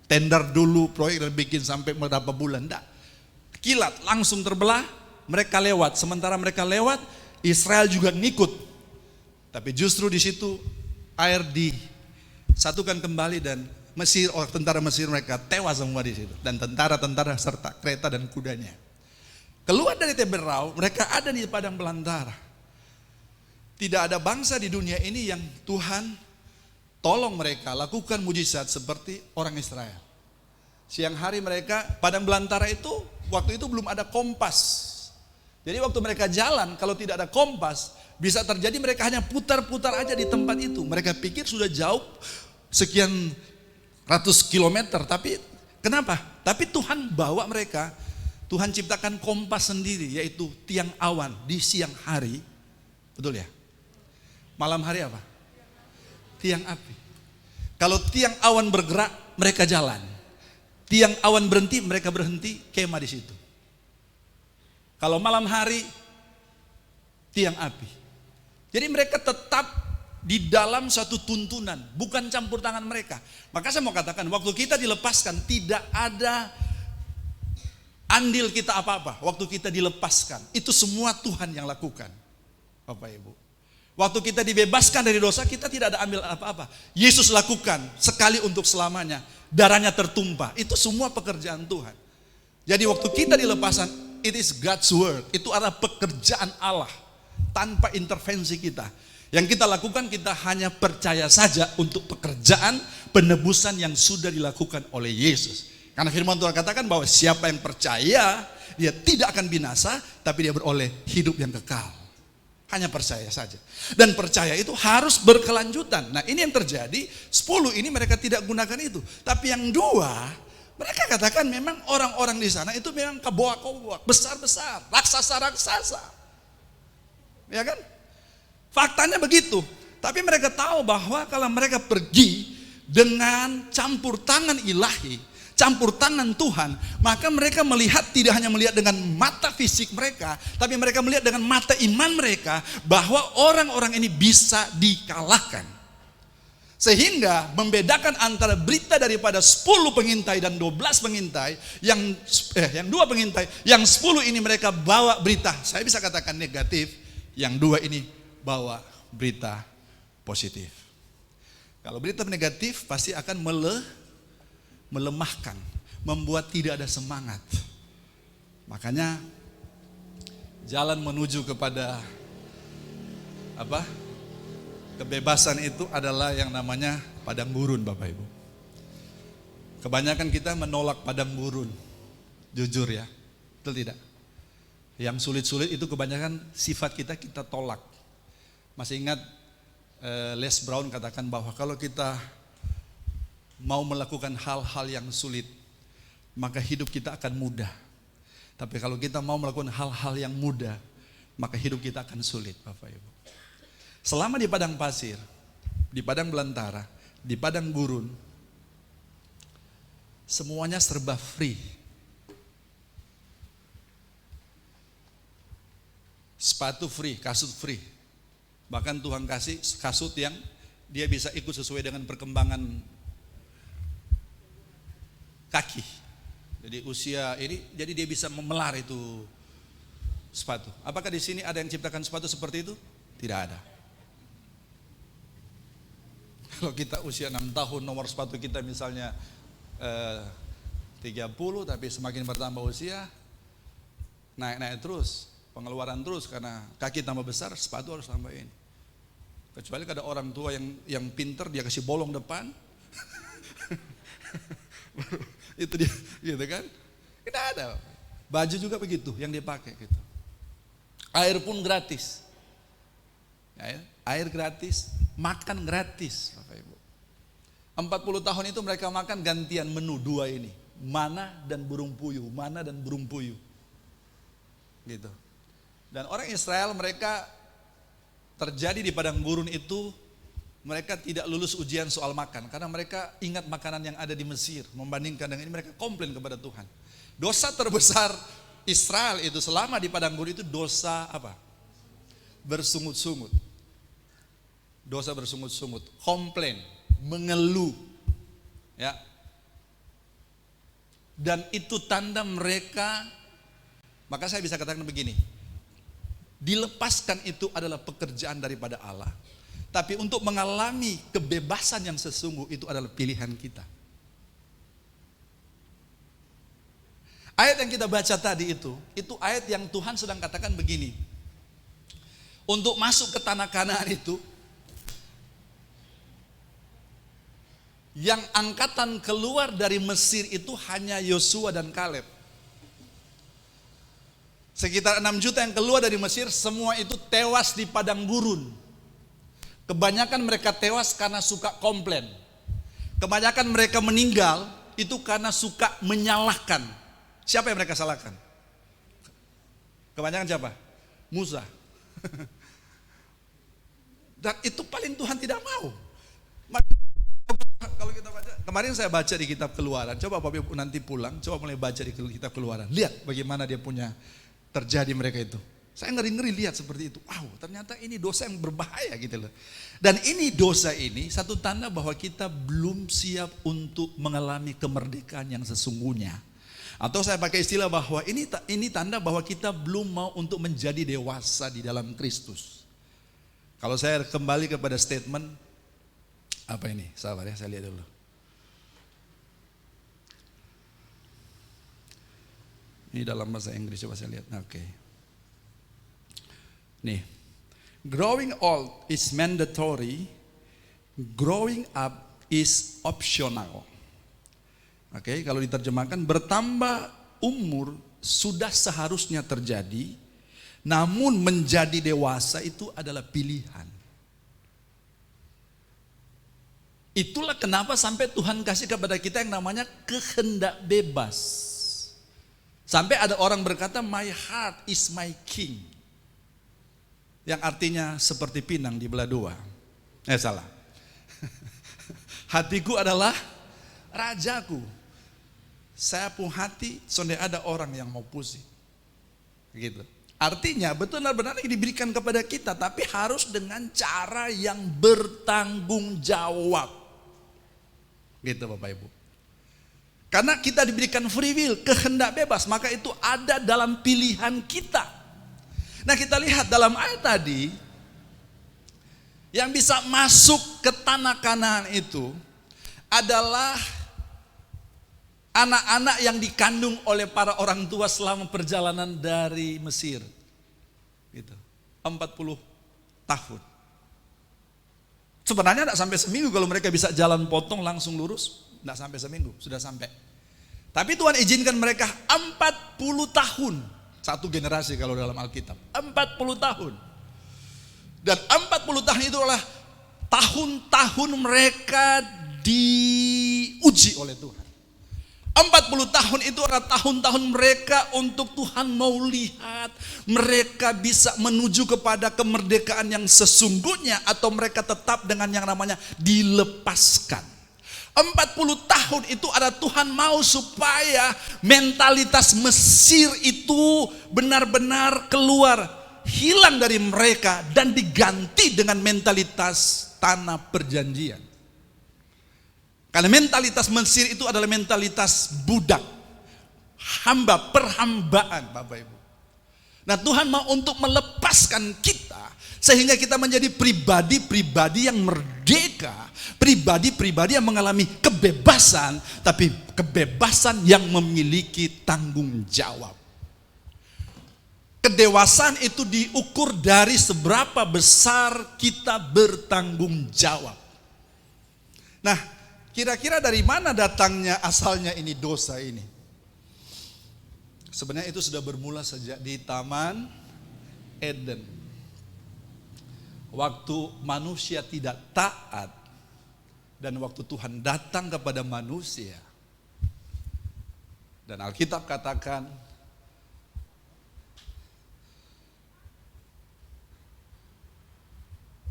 Tender dulu proyek dan bikin sampai berapa bulan, enggak. Kilat langsung terbelah, mereka lewat. Sementara mereka lewat, Israel juga ngikut. Tapi justru di situ air disatukan kembali dan Mesir, tentara Mesir mereka tewas semua di situ, dan tentara-tentara serta kereta dan kudanya. Keluar dari Teberau, mereka ada di padang belantara. Tidak ada bangsa di dunia ini yang Tuhan tolong mereka lakukan mujizat seperti orang Israel. Siang hari mereka, padang belantara itu, waktu itu belum ada kompas. Jadi waktu mereka jalan, kalau tidak ada kompas, bisa terjadi mereka hanya putar-putar aja di tempat itu. Mereka pikir sudah jauh, sekian ratus kilometer, tapi kenapa? Tapi Tuhan bawa mereka, Tuhan ciptakan kompas sendiri, yaitu tiang awan di siang hari. Betul ya? Malam hari apa? Tiang api. Kalau tiang awan bergerak, mereka jalan. Tiang awan berhenti, mereka berhenti, kemah di situ. Kalau malam hari, tiang api. Jadi mereka tetap di dalam satu tuntunan, bukan campur tangan mereka. Maka saya mau katakan, waktu kita dilepaskan, tidak ada andil kita apa-apa. Waktu kita dilepaskan, itu semua Tuhan yang lakukan, Bapak Ibu. Waktu kita dibebaskan dari dosa, kita tidak ada ambil apa-apa. Yesus lakukan sekali untuk selamanya. Darahnya tertumpah. Itu semua pekerjaan Tuhan. Jadi waktu kita dilepaskan, it is God's work. Itu adalah pekerjaan Allah tanpa intervensi kita. Yang kita lakukan, kita hanya percaya saja untuk pekerjaan penebusan yang sudah dilakukan oleh Yesus. Karena firman Tuhan katakan bahwa siapa yang percaya, dia tidak akan binasa, tapi dia beroleh hidup yang kekal. Hanya percaya saja. Dan percaya itu harus berkelanjutan. Nah ini yang terjadi, 10 ini mereka tidak gunakan itu. Tapi yang 2, mereka katakan memang orang-orang di sana itu memang keboak-keboak, besar-besar, raksasa-raksasa. Ya kan? Faktanya begitu. Tapi mereka tahu bahwa kalau mereka pergi dengan campur tangan ilahi, campur tangan Tuhan, maka mereka melihat, tidak hanya melihat dengan mata fisik mereka, tapi mereka melihat dengan mata iman mereka bahwa orang-orang ini bisa dikalahkan. Sehingga membedakan antara berita daripada 10 pengintai dan 12 pengintai, yang 2 pengintai, yang 10 ini mereka bawa berita, saya bisa katakan negatif, yang 2 ini bawa berita positif. Kalau berita negatif pasti akan melemahkan, membuat tidak ada semangat. Makanya jalan menuju kepada kebebasan itu adalah yang namanya padang gurun, Bapak Ibu. Kebanyakan kita menolak padang gurun, jujur ya, betul tidak? Yang sulit-sulit itu kebanyakan sifat kita tolak. Masih ingat Les Brown katakan bahwa kalau kita mau melakukan hal-hal yang sulit, maka hidup kita akan mudah. Tapi kalau kita mau melakukan hal-hal yang mudah, maka hidup kita akan sulit, Bapak Ibu. Selama di padang pasir, di padang belantara, di padang gurun, semuanya serba free. Sepatu free, kasut free. Bahkan Tuhan kasih kasut yang dia bisa ikut sesuai dengan perkembangan kaki. Jadi usia ini, jadi dia bisa memelar itu sepatu. Apakah di sini ada yang ciptakan sepatu seperti itu? Tidak ada. Kalau kita usia 6 tahun, nomor sepatu kita misalnya 30, tapi semakin bertambah usia, naik-naik terus, pengeluaran terus, karena kaki tambah besar, sepatu harus tambah ini. Kecuali ada orang tua yang pinter, dia kasih bolong depan. Itu dia, gitu kan? Tidak ada. Baju juga begitu yang dipakai gitu. Air pun gratis. Air gratis, makan gratis, Bapak Ibu. 40 tahun itu mereka makan gantian menu dua ini, mana dan burung puyuh, mana dan burung puyuh. Gitu. Dan orang Israel mereka terjadi di padang gurun itu, mereka tidak lulus ujian soal makan karena mereka ingat makanan yang ada di Mesir, membandingkan dengan ini mereka komplain kepada Tuhan. Dosa terbesar Israel itu selama di padang gurun itu dosa apa? Bersungut-sungut. Dosa bersungut-sungut, komplain, mengeluh. Ya. Dan itu tanda mereka, maka saya bisa katakan begini, dilepaskan itu adalah pekerjaan daripada Allah. Tapi untuk mengalami kebebasan yang sesungguh itu adalah pilihan kita. Ayat yang kita baca tadi itu ayat yang Tuhan sedang katakan begini. Untuk masuk ke tanah Kanaan itu, yang angkatan keluar dari Mesir itu hanya Yosua dan Kaleb. Sekitar 6 juta yang keluar dari Mesir, semua itu tewas di padang gurun. Kebanyakan mereka tewas karena suka komplain. Kebanyakan mereka meninggal itu karena suka menyalahkan. Siapa yang mereka salahkan? Kebanyakan siapa? Musa. Dan itu paling Tuhan tidak mau. Kalau kita baca, kemarin saya baca di kitab Keluaran. Coba Bapak Ibu nanti pulang, coba mulai baca di kitab Keluaran. Lihat bagaimana dia punya terjadi mereka itu. Saya ngeri-ngeri lihat seperti itu. Wow, ternyata ini dosa yang berbahaya gitu loh. Dan ini dosa ini satu tanda bahwa kita belum siap untuk mengalami kemerdekaan yang sesungguhnya. Atau saya pakai istilah bahwa ini tanda bahwa kita belum mau untuk menjadi dewasa di dalam Kristus. Kalau saya kembali kepada statement, apa ini? Sabar ya, saya lihat dulu. Ini dalam bahasa Inggris, coba saya lihat. Oke. Nih, growing old is mandatory, growing up is optional. Oke, kalau diterjemahkan, bertambah umur sudah seharusnya terjadi, namun menjadi dewasa itu adalah pilihan. Itulah kenapa sampai Tuhan kasih kepada kita yang namanya kehendak bebas. Sampai ada orang berkata, my heart is my king. Yang artinya seperti pinang dibelah dua. Salah. Hatiku adalah rajaku. Saya pun hati, sonde ada orang yang mau pusing. Gitu. Artinya betul-benar ini diberikan kepada kita, tapi harus dengan cara yang bertanggung jawab. Gitu Bapak Ibu. Karena kita diberikan free will, kehendak bebas, maka itu ada dalam pilihan kita. Nah kita lihat dalam ayat tadi, yang bisa masuk ke tanah Kanaan itu adalah anak-anak yang dikandung oleh para orang tua selama perjalanan dari Mesir. Gitu. 40 tahun. Sebenarnya tidak sampai seminggu kalau mereka bisa jalan potong langsung lurus. Tidak sampai seminggu, sudah sampai. Tapi Tuhan izinkan mereka 40 tahun. Satu generasi kalau dalam Alkitab. 40 tahun. Dan 40 tahun itu adalah tahun-tahun mereka diuji oleh Tuhan. 40 tahun itu adalah tahun-tahun mereka untuk Tuhan mau lihat mereka bisa menuju kepada kemerdekaan yang sesungguhnya atau mereka tetap dengan yang namanya dilepaskan. 40 tahun itu ada Tuhan mau supaya mentalitas Mesir itu benar-benar keluar, hilang dari mereka dan diganti dengan mentalitas tanah perjanjian. Karena mentalitas Mesir itu adalah mentalitas budak, hamba, perhambaan Bapak Ibu. Nah Tuhan mau untuk melepaskan kita sehingga kita menjadi pribadi-pribadi yang merdeka, pribadi-pribadi yang mengalami kebebasan, tapi kebebasan yang memiliki tanggung jawab. Kedewasaan itu diukur dari seberapa besar kita bertanggung jawab. Nah, kira-kira dari mana datangnya asalnya ini dosa ini? Sebenarnya itu sudah bermula sejak di Taman Eden. waktu manusia tidak taat dan waktu Tuhan datang kepada manusia. Dan Alkitab katakan,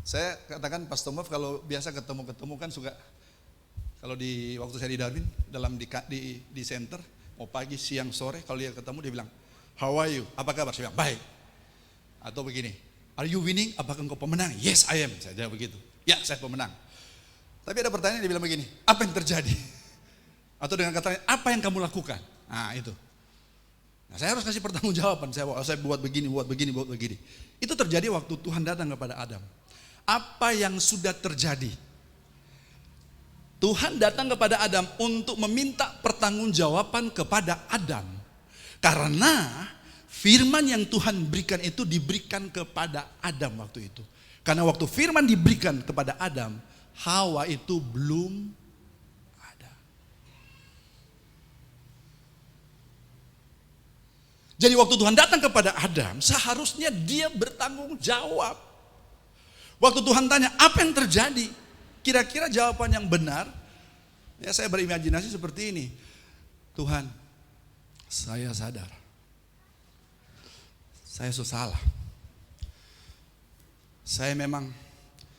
saya katakan Pastor Mof kalau biasa ketemu kan suka, kalau di waktu saya di Darwin di center, mau pagi, siang, sore, kalau dia ketemu dia bilang, "How are you? Apa kabar?" Saya bilang, "Baik." Atau begini, "Are you winning? Apakah engkau pemenang?" "Yes, I am." Saya jawab begitu. "Ya, saya pemenang." Tapi ada pertanyaan dia bilang begini, "Apa yang terjadi?" Atau dengan katanya, "Apa yang kamu lakukan?" Nah itu. Nah, saya harus kasih pertanggungjawaban. Saya buat begini. Itu terjadi waktu Tuhan datang kepada Adam. Apa yang sudah terjadi? Tuhan datang kepada Adam untuk meminta pertanggungjawaban kepada Adam. Karena firman yang Tuhan berikan itu diberikan kepada Adam waktu itu. Karena waktu firman diberikan kepada Adam, Hawa itu belum ada. Jadi waktu Tuhan datang kepada Adam, seharusnya dia bertanggung jawab. Waktu Tuhan tanya, apa yang terjadi? Kira-kira jawaban yang benar, ya saya berimajinasi seperti ini. Tuhan, saya sadar. Saya salah. Saya memang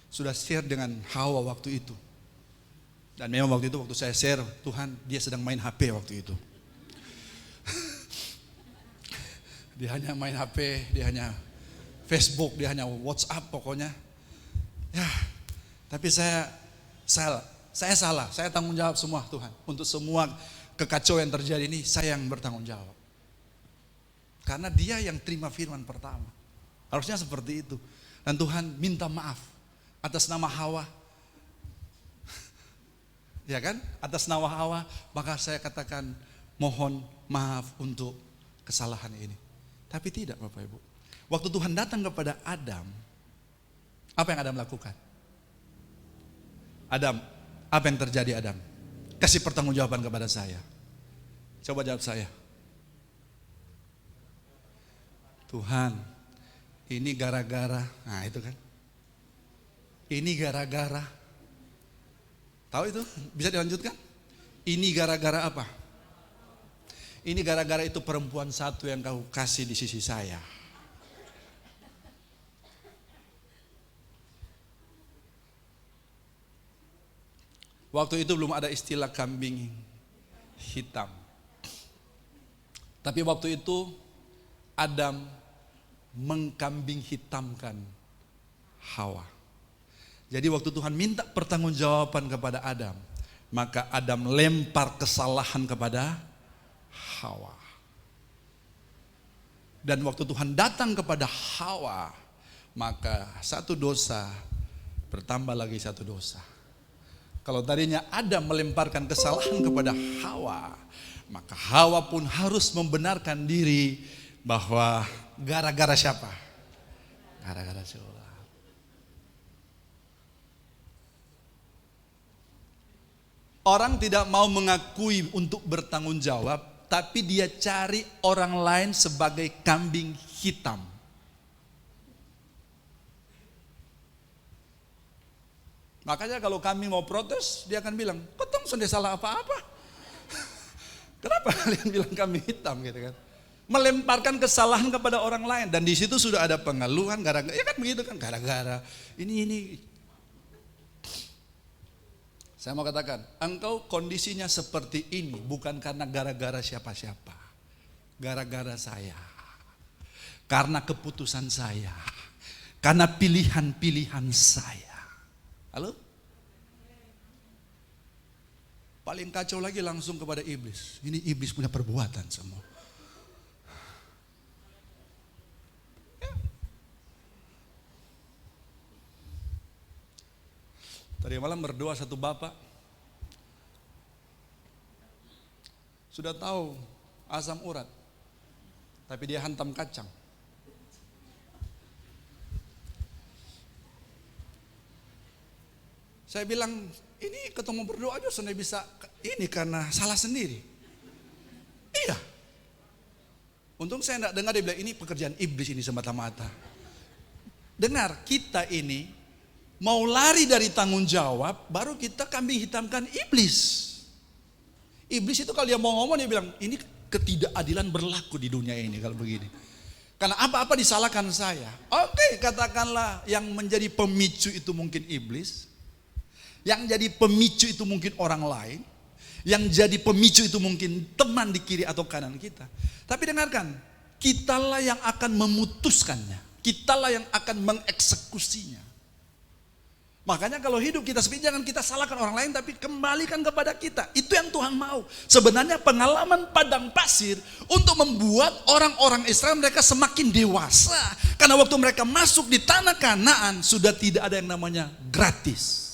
sudah share dengan Hawa waktu itu. Dan memang waktu itu waktu saya share, Tuhan, dia sedang main HP waktu itu. Dia hanya main HP, dia hanya Facebook, dia hanya WhatsApp pokoknya. Ya, tapi saya salah, saya tanggung jawab semua Tuhan. Untuk semua kekacauan yang terjadi ini, saya yang bertanggung jawab. Karena dia yang terima firman pertama. Harusnya seperti itu. Dan Tuhan minta maaf atas nama Hawa. Ya kan? Atas nama Hawa, maka saya katakan mohon maaf untuk kesalahan ini. Tapi tidak Bapak Ibu. Waktu Tuhan datang kepada Adam, apa yang Adam lakukan? Adam, apa yang terjadi Adam? Kasih pertanggungjawaban kepada saya. Coba jawab saya. Tuhan, ini gara-gara, nah itu kan. Ini gara-gara. Tahu itu? Bisa dilanjutkan? Ini gara-gara apa? Ini gara-gara itu perempuan satu yang kau kasih di sisi saya. Waktu itu belum ada istilah kambing hitam. Tapi waktu itu Adam mengkambing hitamkan Hawa. Jadi waktu Tuhan minta pertanggungjawaban kepada Adam, maka Adam lempar kesalahan kepada Hawa. Dan waktu Tuhan datang kepada Hawa, maka satu dosa bertambah lagi satu dosa. Kalau tadinya Adam melemparkan kesalahan kepada Hawa, maka Hawa pun harus membenarkan diri bahwa gara-gara siapa? Gara-gara Tuhan. Orang tidak mau mengakui untuk bertanggung jawab, tapi dia cari orang lain sebagai kambing hitam. Makanya kalau kami mau protes, dia akan bilang, "Ketong sudah salah apa-apa. Kenapa kalian bilang kambing hitam?" gitu kan. Melemparkan kesalahan kepada orang lain, dan di situ sudah ada pengeluhan gara-gara, ya kan begitu kan, gara-gara ini. Saya mau katakan, engkau kondisinya seperti ini bukan karena gara-gara siapa-siapa. Gara-gara saya. Karena keputusan saya. Karena pilihan-pilihan saya. Halo? Paling kacau lagi langsung kepada iblis. Ini iblis punya perbuatan semua. Ya. Tadi malam berdoa satu bapak. Sudah tahu asam urat. Tapi dia hantam kacang. Saya bilang, ini ketemu berdoa aja sudah bisa ini karena salah sendiri. Iya. Untung saya tidak dengar dia bilang ini pekerjaan iblis ini semata-mata. dengar, kita ini mau lari dari tanggung jawab, baru kita kambing hitamkan iblis. Iblis itu kalau dia mau ngomong, dia bilang, ini ketidakadilan berlaku di dunia ini kalau begini. Karena apa-apa disalahkan saya. Oke, katakanlah yang menjadi pemicu itu mungkin iblis. Yang jadi pemicu itu mungkin orang lain. Yang jadi pemicu itu mungkin teman di kiri atau kanan kita. Tapi dengarkan, kitalah yang akan memutuskannya. Kitalah yang akan mengeksekusinya. Makanya kalau hidup kita sepi, jangan kita salahkan orang lain, tapi kembalikan kepada kita. Itu yang Tuhan mau. Sebenarnya pengalaman padang pasir untuk membuat orang-orang Israel mereka semakin dewasa. Karena waktu mereka masuk di tanah Kanaan, sudah tidak ada yang namanya gratis.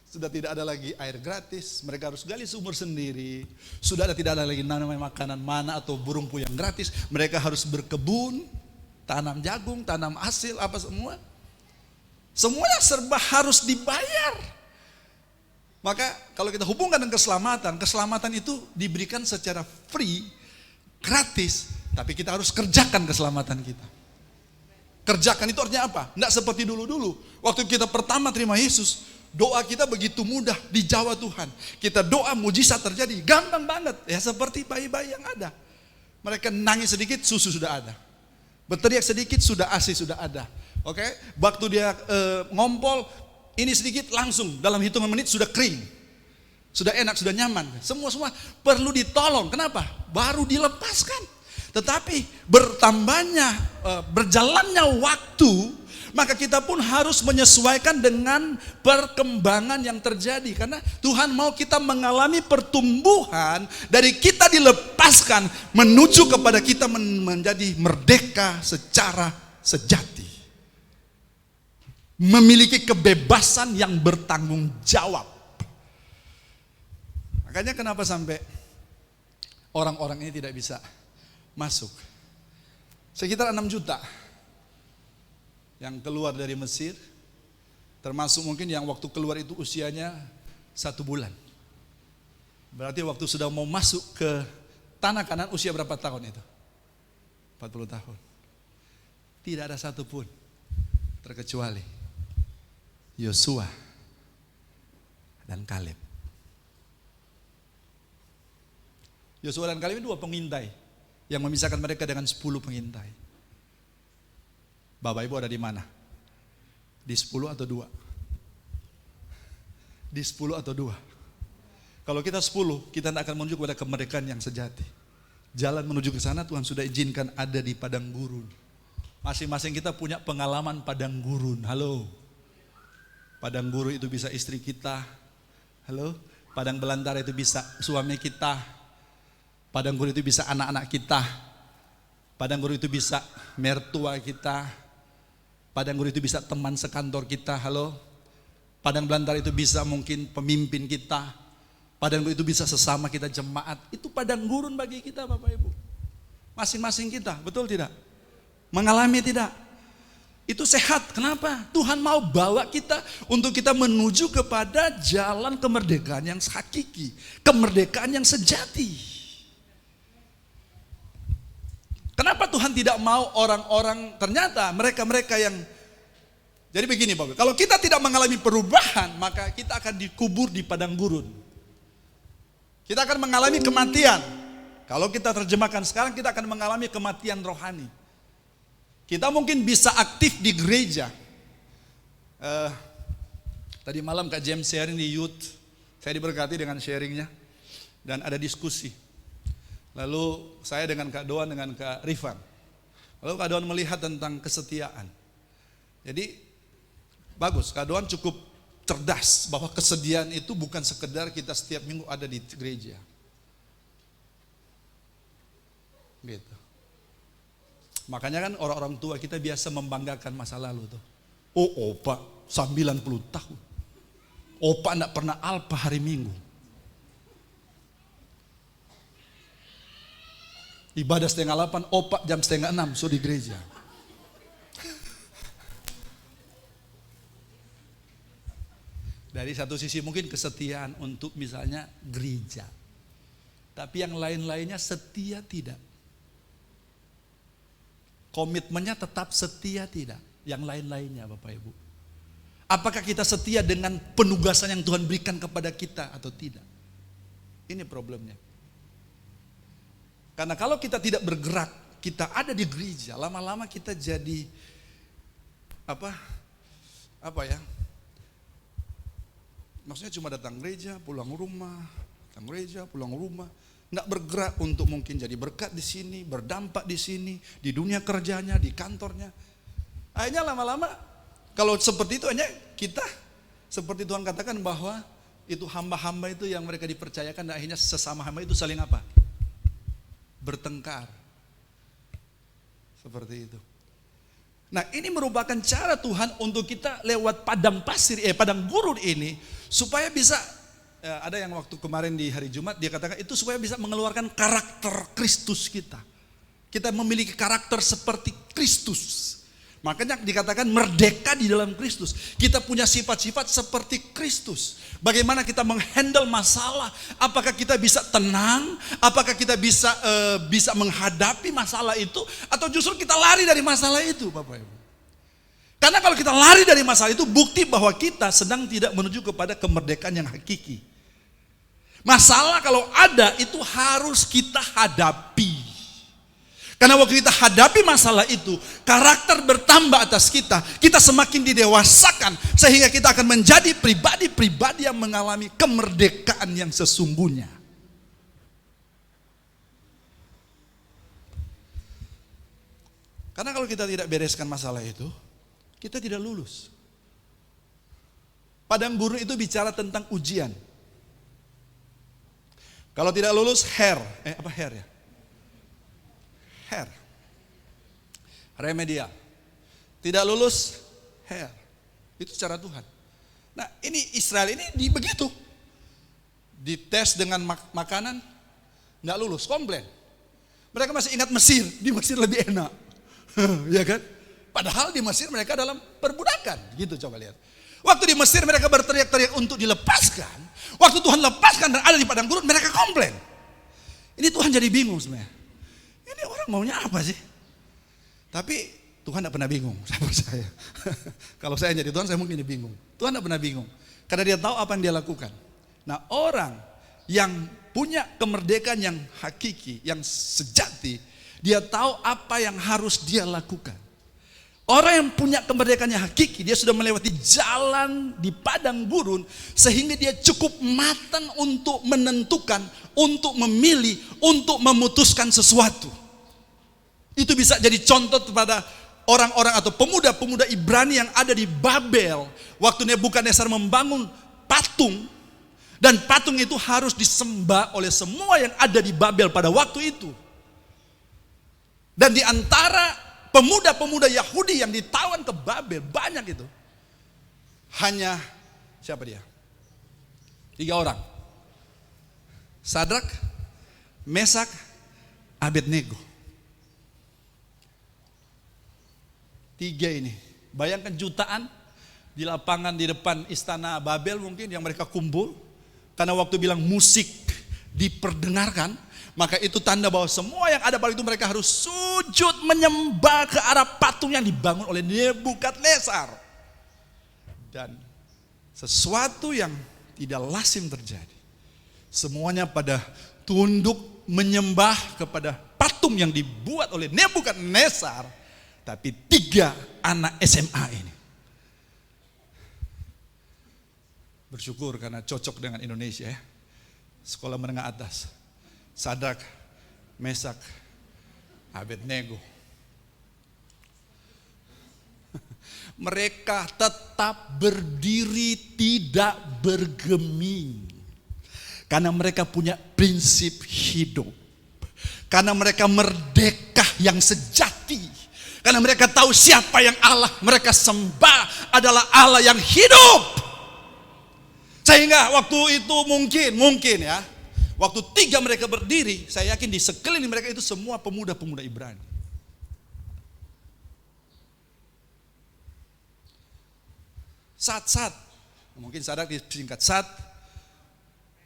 Sudah tidak ada lagi air gratis, mereka harus gali sumur sendiri. Sudah tidak ada lagi namanya makanan mana atau burung puyang gratis. Mereka harus berkebun, tanam jagung, tanam hasil, apa semua. Semuanya serba harus dibayar. Maka kalau kita hubungkan dengan keselamatan, keselamatan itu diberikan secara free, gratis. Tapi kita harus kerjakan keselamatan kita. Kerjakan itu artinya apa? Tidak seperti dulu-dulu. Waktu kita pertama terima Yesus, doa kita begitu mudah dijawab Tuhan. Kita doa mujizat terjadi, gampang banget. Ya seperti bayi-bayi yang ada. Mereka nangis sedikit, susu sudah ada. Berteriak sedikit, sudah ASI sudah ada. Oke, waktu dia ngompol, ini sedikit langsung dalam hitungan menit sudah kering. Sudah enak, sudah nyaman. Semua perlu ditolong. Kenapa? Baru dilepaskan. Tetapi berjalannya waktu, maka kita pun harus menyesuaikan dengan perkembangan yang terjadi. Karena Tuhan mau kita mengalami pertumbuhan dari kita dilepaskan menuju kepada kita menjadi merdeka secara sejati. Memiliki kebebasan yang bertanggung jawab. Makanya kenapa sampai orang-orang ini tidak bisa masuk. Sekitar 6 juta yang keluar dari Mesir, termasuk mungkin yang waktu keluar itu usianya 1 bulan. Berarti waktu sudah mau masuk ke tanah Kanaan usia berapa tahun itu? 40 tahun. Tidak ada satupun terkecuali Yosua dan Kaleb. Yosua dan Kaleb itu 2 pengintai yang memisahkan mereka dengan 10 pengintai. Bapak Ibu ada di mana? Di 10 atau 2? Di 10 atau 2? Kalau kita 10, kita tidak akan menuju kepada kemerdekaan yang sejati. Jalan menuju ke sana Tuhan sudah izinkan ada di padang gurun. Masing-masing kita punya pengalaman padang gurun. Halo. Padang gurun itu bisa istri kita. Halo. Padang belantara itu bisa suami kita. Padang gurun itu bisa anak-anak kita. Padang gurun itu bisa mertua kita. Padang gurun itu bisa teman sekantor kita. Halo. Padang belantara itu bisa mungkin pemimpin kita. Padang gurun itu bisa sesama kita jemaat. Itu padang gurun bagi kita Bapak Ibu. Masing-masing kita, betul tidak? Mengalami tidak? Itu sehat. Kenapa? Tuhan mau bawa kita untuk kita menuju kepada jalan kemerdekaan yang hakiki, kemerdekaan yang sejati. Kenapa Tuhan tidak mau orang-orang, ternyata mereka-mereka yang, jadi begini Bapak, kalau kita tidak mengalami perubahan, maka kita akan dikubur di padang gurun. Kita akan mengalami kematian. Kalau kita terjemahkan sekarang, kita akan mengalami kematian rohani. Kita mungkin bisa aktif di gereja. Tadi malam Kak James sharing di youth. Saya diberkati dengan sharingnya. Dan ada diskusi. Lalu saya dengan Kak Doan, dengan Kak Rifan. Lalu Kak Doan melihat tentang kesetiaan. Jadi bagus, Kak Doan cukup cerdas bahwa kesediaan itu bukan sekedar kita setiap minggu ada di gereja. Gitu. Makanya kan orang-orang tua kita biasa membanggakan masa lalu tuh. Oh opa 90 tahun. Opa enggak pernah alpa hari Minggu. Ibadah 7:30, opa jam 5:30 so di gereja. Dari satu sisi mungkin kesetiaan untuk misalnya gereja. Tapi yang lain-lainnya setia tidak. Komitmennya tetap setia tidak? Yang lain-lainnya Bapak Ibu. Apakah kita setia dengan penugasan yang Tuhan berikan kepada kita atau tidak? Ini problemnya. Karena kalau kita tidak bergerak, kita ada di gereja, lama-lama kita jadi apa ya? Maksudnya cuma datang gereja, pulang rumah, datang gereja, pulang rumah. Nggak bergerak untuk mungkin jadi berkat di sini, berdampak di sini, di dunia kerjanya, di kantornya. Akhirnya lama-lama kalau seperti itu hanya kita seperti Tuhan katakan bahwa itu hamba-hamba itu yang mereka dipercayakan dan akhirnya sesama hamba itu saling apa? Bertengkar. Seperti itu. Nah, ini merupakan cara Tuhan untuk kita lewat padang gurun ini supaya bisa ada yang waktu kemarin di hari Jumat dia katakan itu supaya bisa mengeluarkan karakter Kristus kita. Kita memiliki karakter seperti Kristus. Makanya dikatakan merdeka di dalam Kristus. Kita punya sifat-sifat seperti Kristus. Bagaimana kita menghandle masalah? Apakah kita bisa tenang? Apakah kita bisa menghadapi masalah itu? Atau justru kita lari dari masalah itu, Bapak Ibu? Karena kalau kita lari dari masalah itu, bukti bahwa kita sedang tidak menuju kepada kemerdekaan yang hakiki. Masalah kalau ada itu harus kita hadapi. Karena waktu kita hadapi masalah itu, karakter bertambah atas kita. Kita semakin didewasakan sehingga kita akan menjadi pribadi-pribadi yang mengalami kemerdekaan yang sesungguhnya. Karena kalau kita tidak bereskan masalah itu, kita tidak lulus. Padang gurun itu bicara tentang ujian. Kalau tidak lulus, hair ya? Hair. Remedial. Tidak lulus, hair. Itu cara Tuhan. Nah, ini Israel ini begitu. Dites dengan makanan, nggak lulus, komplain. Mereka masih ingat Mesir, di Mesir lebih enak. Ya kan? Padahal di Mesir mereka dalam perbudakan. Gitu coba lihat. Waktu di Mesir mereka berteriak-teriak untuk dilepaskan. Waktu Tuhan lepaskan dan ada di padang gurun, mereka komplain. Ini Tuhan jadi bingung sebenarnya. Ini orang maunya apa sih? Tapi Tuhan tidak pernah bingung, saya percaya. Kalau saya jadi Tuhan, saya mungkin bingung. Tuhan tidak pernah bingung, karena dia tahu apa yang dia lakukan. Nah, orang yang punya kemerdekaan yang hakiki, yang sejati, dia tahu apa yang harus dia lakukan. Orang yang punya kemerdekaan yang hakiki, dia sudah melewati jalan di padang gurun, sehingga dia cukup matang untuk menentukan, untuk memilih, untuk memutuskan sesuatu. Itu bisa jadi contoh kepada orang-orang atau pemuda-pemuda Ibrani yang ada di Babel. Waktu Nebukadnezar membangun patung, dan patung itu harus disembah oleh semua yang ada di Babel pada waktu itu. Dan di antara pemuda-pemuda Yahudi yang ditawan ke Babel, banyak itu. Hanya, siapa dia? 3 orang. Sadrak, Mesak, Abednego. 3 ini. Bayangkan jutaan di lapangan di depan istana Babel mungkin yang mereka kumpul. Karena waktu bilang musik diperdengarkan, maka itu tanda bahwa semua yang ada pada itu mereka harus sujud menyembah ke arah patung yang dibangun oleh Nebukadnezar. Dan sesuatu yang tidak lazim terjadi. Semuanya pada tunduk menyembah kepada patung yang dibuat oleh Nebukadnezar. Tapi 3 anak SMA ini bersyukur karena cocok dengan Indonesia ya. Sekolah menengah atas. Sadrak, Mesak, Abednego. Mereka tetap berdiri tidak bergeming. Karena mereka punya prinsip hidup. Karena mereka merdeka yang sejati. Karena mereka tahu siapa yang Allah mereka sembah adalah Allah yang hidup. Sehingga waktu itu mungkin ya, waktu 3 mereka berdiri, saya yakin di sekeliling mereka itu semua pemuda-pemuda Ibrani. Sat, mungkin Sadrak disingkat Sat,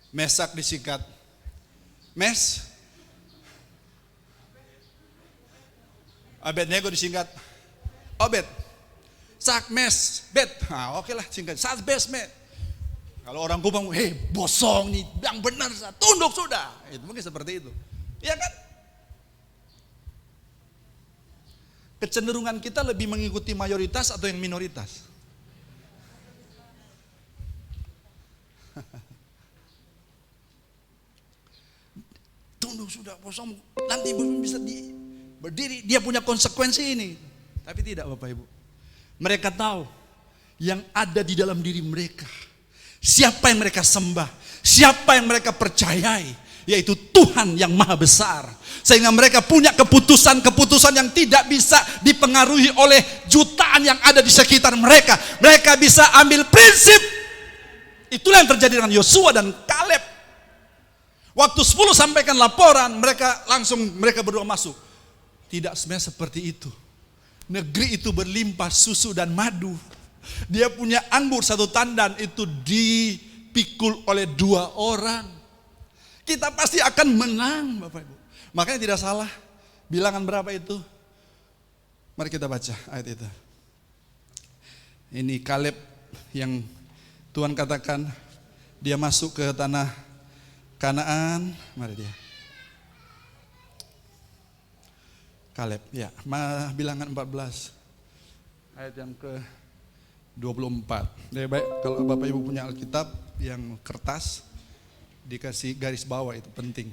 Mesak disingkat Mes, Abednego disingkat Obed. Sakmes bet. Nah, oke lah singkat. Sakmes met. Kalau orang Kupang, bosong nih, yang benar, tunduk sudah. Itu mungkin seperti itu. Iya kan? Kecenderungan kita lebih mengikuti mayoritas atau yang minoritas? Tunduk sudah, bosong. Nanti bisa berdiri, dia punya konsekuensi ini. Tapi tidak Bapak Ibu. Mereka tahu yang ada di dalam diri mereka. Siapa yang mereka sembah, siapa yang mereka percayai, yaitu Tuhan yang maha besar. Sehingga mereka punya keputusan-keputusan yang tidak bisa dipengaruhi oleh jutaan yang ada di sekitar mereka. Mereka bisa ambil prinsip. Itulah yang terjadi dengan Yosua dan Kaleb. Waktu 10 sampaikan laporan, mereka berdua masuk. Tidak sebenarnya seperti itu. Negeri itu berlimpah susu dan madu. Dia punya anggur 1 tandan, itu dipikul oleh 2 orang. Kita pasti akan menang Bapak Ibu. Makanya tidak salah. Bilangan berapa itu? Mari kita baca ayat itu. Ini Kaleb yang Tuhan katakan dia masuk ke tanah Kanaan. Mari dia. Kaleb, ya, bilangan 14 ayat yang ke 24. Lebih baik kalau Bapak Ibu punya Alkitab yang kertas, dikasih garis bawah, itu penting.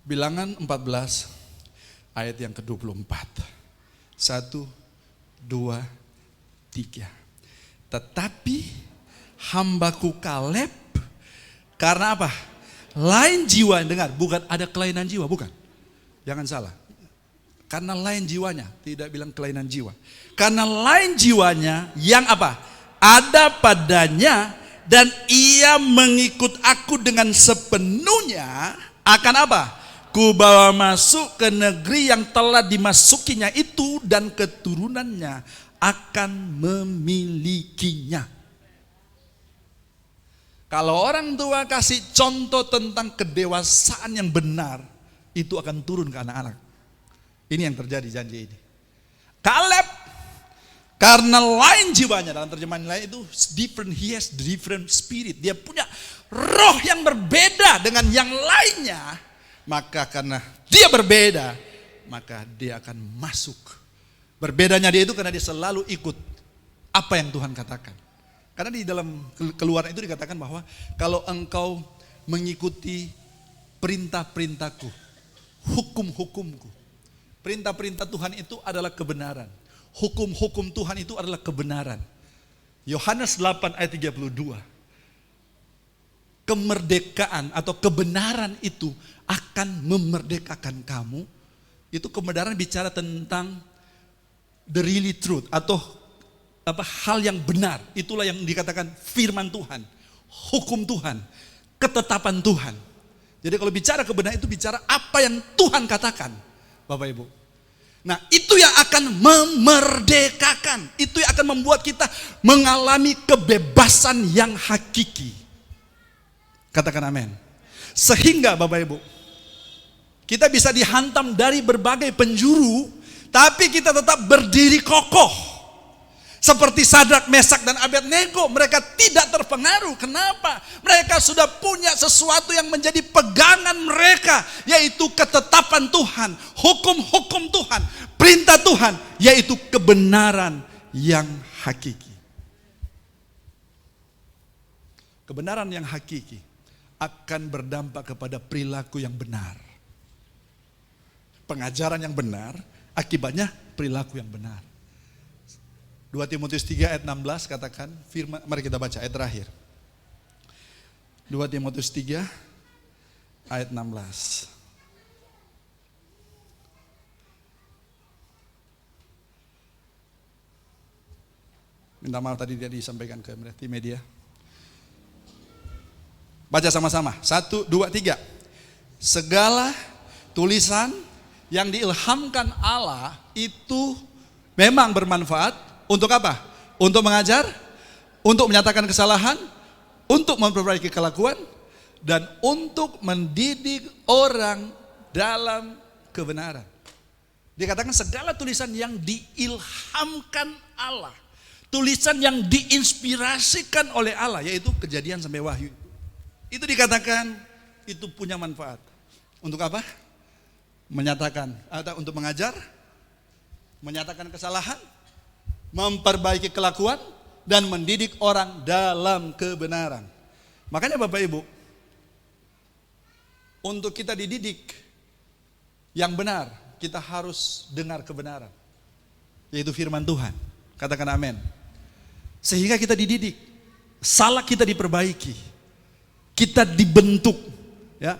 Bilangan 14 ayat yang ke-24. 1, 2, 3. Tetapi hambaku Kaleb, karena apa? Lain jiwa, dengar, bukan ada kelainan jiwa, bukan. Jangan salah. Karena lain jiwanya, tidak bilang kelainan jiwa. Karena lain jiwanya yang apa? Ada padanya, dan ia mengikut aku dengan sepenuhnya, akan apa? Ku bawa masuk ke negeri yang telah dimasukinya itu, dan keturunannya akan memilikinya. Kalau orang tua kasih contoh tentang kedewasaan yang benar, itu akan turun ke anak-anak. Ini yang terjadi janji ini. Kaleb, karena lain jiwanya, dalam terjemahan lain itu different, he has different spirit. Dia punya roh yang berbeda dengan yang lainnya. Maka karena dia berbeda, maka dia akan masuk. Berbedanya dia itu karena dia selalu ikut apa yang Tuhan katakan. Karena di dalam Keluaran itu dikatakan bahwa kalau engkau mengikuti perintah-perintahku, hukum-hukumku. Perintah-perintah Tuhan itu adalah kebenaran. Hukum-hukum Tuhan itu adalah kebenaran. Yohanes 8 ayat 32. Kemerdekaan atau kebenaran itu akan memerdekakan kamu. Itu kebenaran bicara tentang the really truth atau hal yang benar. Itulah yang dikatakan firman Tuhan, hukum Tuhan, ketetapan Tuhan. Jadi kalau bicara kebenaran itu bicara apa yang Tuhan katakan, Bapak Ibu. Nah, itu yang akan memerdekakan. Itu yang akan membuat kita mengalami kebebasan yang hakiki. Katakan amin. Sehingga Bapak Ibu, kita bisa dihantam dari berbagai penjuru, tapi kita tetap berdiri kokoh. Seperti Sadrak, Mesak, dan Abednego, mereka tidak terpengaruh. Kenapa? Mereka sudah punya sesuatu yang menjadi pegangan mereka, yaitu ketetapan Tuhan, hukum-hukum Tuhan, perintah Tuhan, yaitu kebenaran yang hakiki. Kebenaran yang hakiki akan berdampak kepada perilaku yang benar. Pengajaran yang benar, akibatnya perilaku yang benar. 2 Timotius 3 ayat 16 katakan firman, mari kita baca ayat terakhir. 2 Timotius 3 ayat 16. Minta maaf tadi dia disampaikan ke media. Baca sama-sama. 1, 2, 3. Segala tulisan yang diilhamkan Allah itu memang bermanfaat. Untuk apa? Untuk mengajar, untuk menyatakan kesalahan, untuk memperbaiki kelakuan, dan untuk mendidik orang dalam kebenaran. Dikatakan segala tulisan yang diilhamkan Allah, tulisan yang diinspirasikan oleh Allah, yaitu Kejadian sampai Wahyu. Itu dikatakan itu punya manfaat. Untuk apa? Menyatakan atau untuk mengajar, menyatakan kesalahan, memperbaiki kelakuan, dan mendidik orang dalam kebenaran. Makanya Bapak Ibu, untuk kita dididik yang benar, kita harus dengar kebenaran, yaitu firman Tuhan. Katakan amin. Sehingga kita dididik, salah kita diperbaiki, kita dibentuk, ya,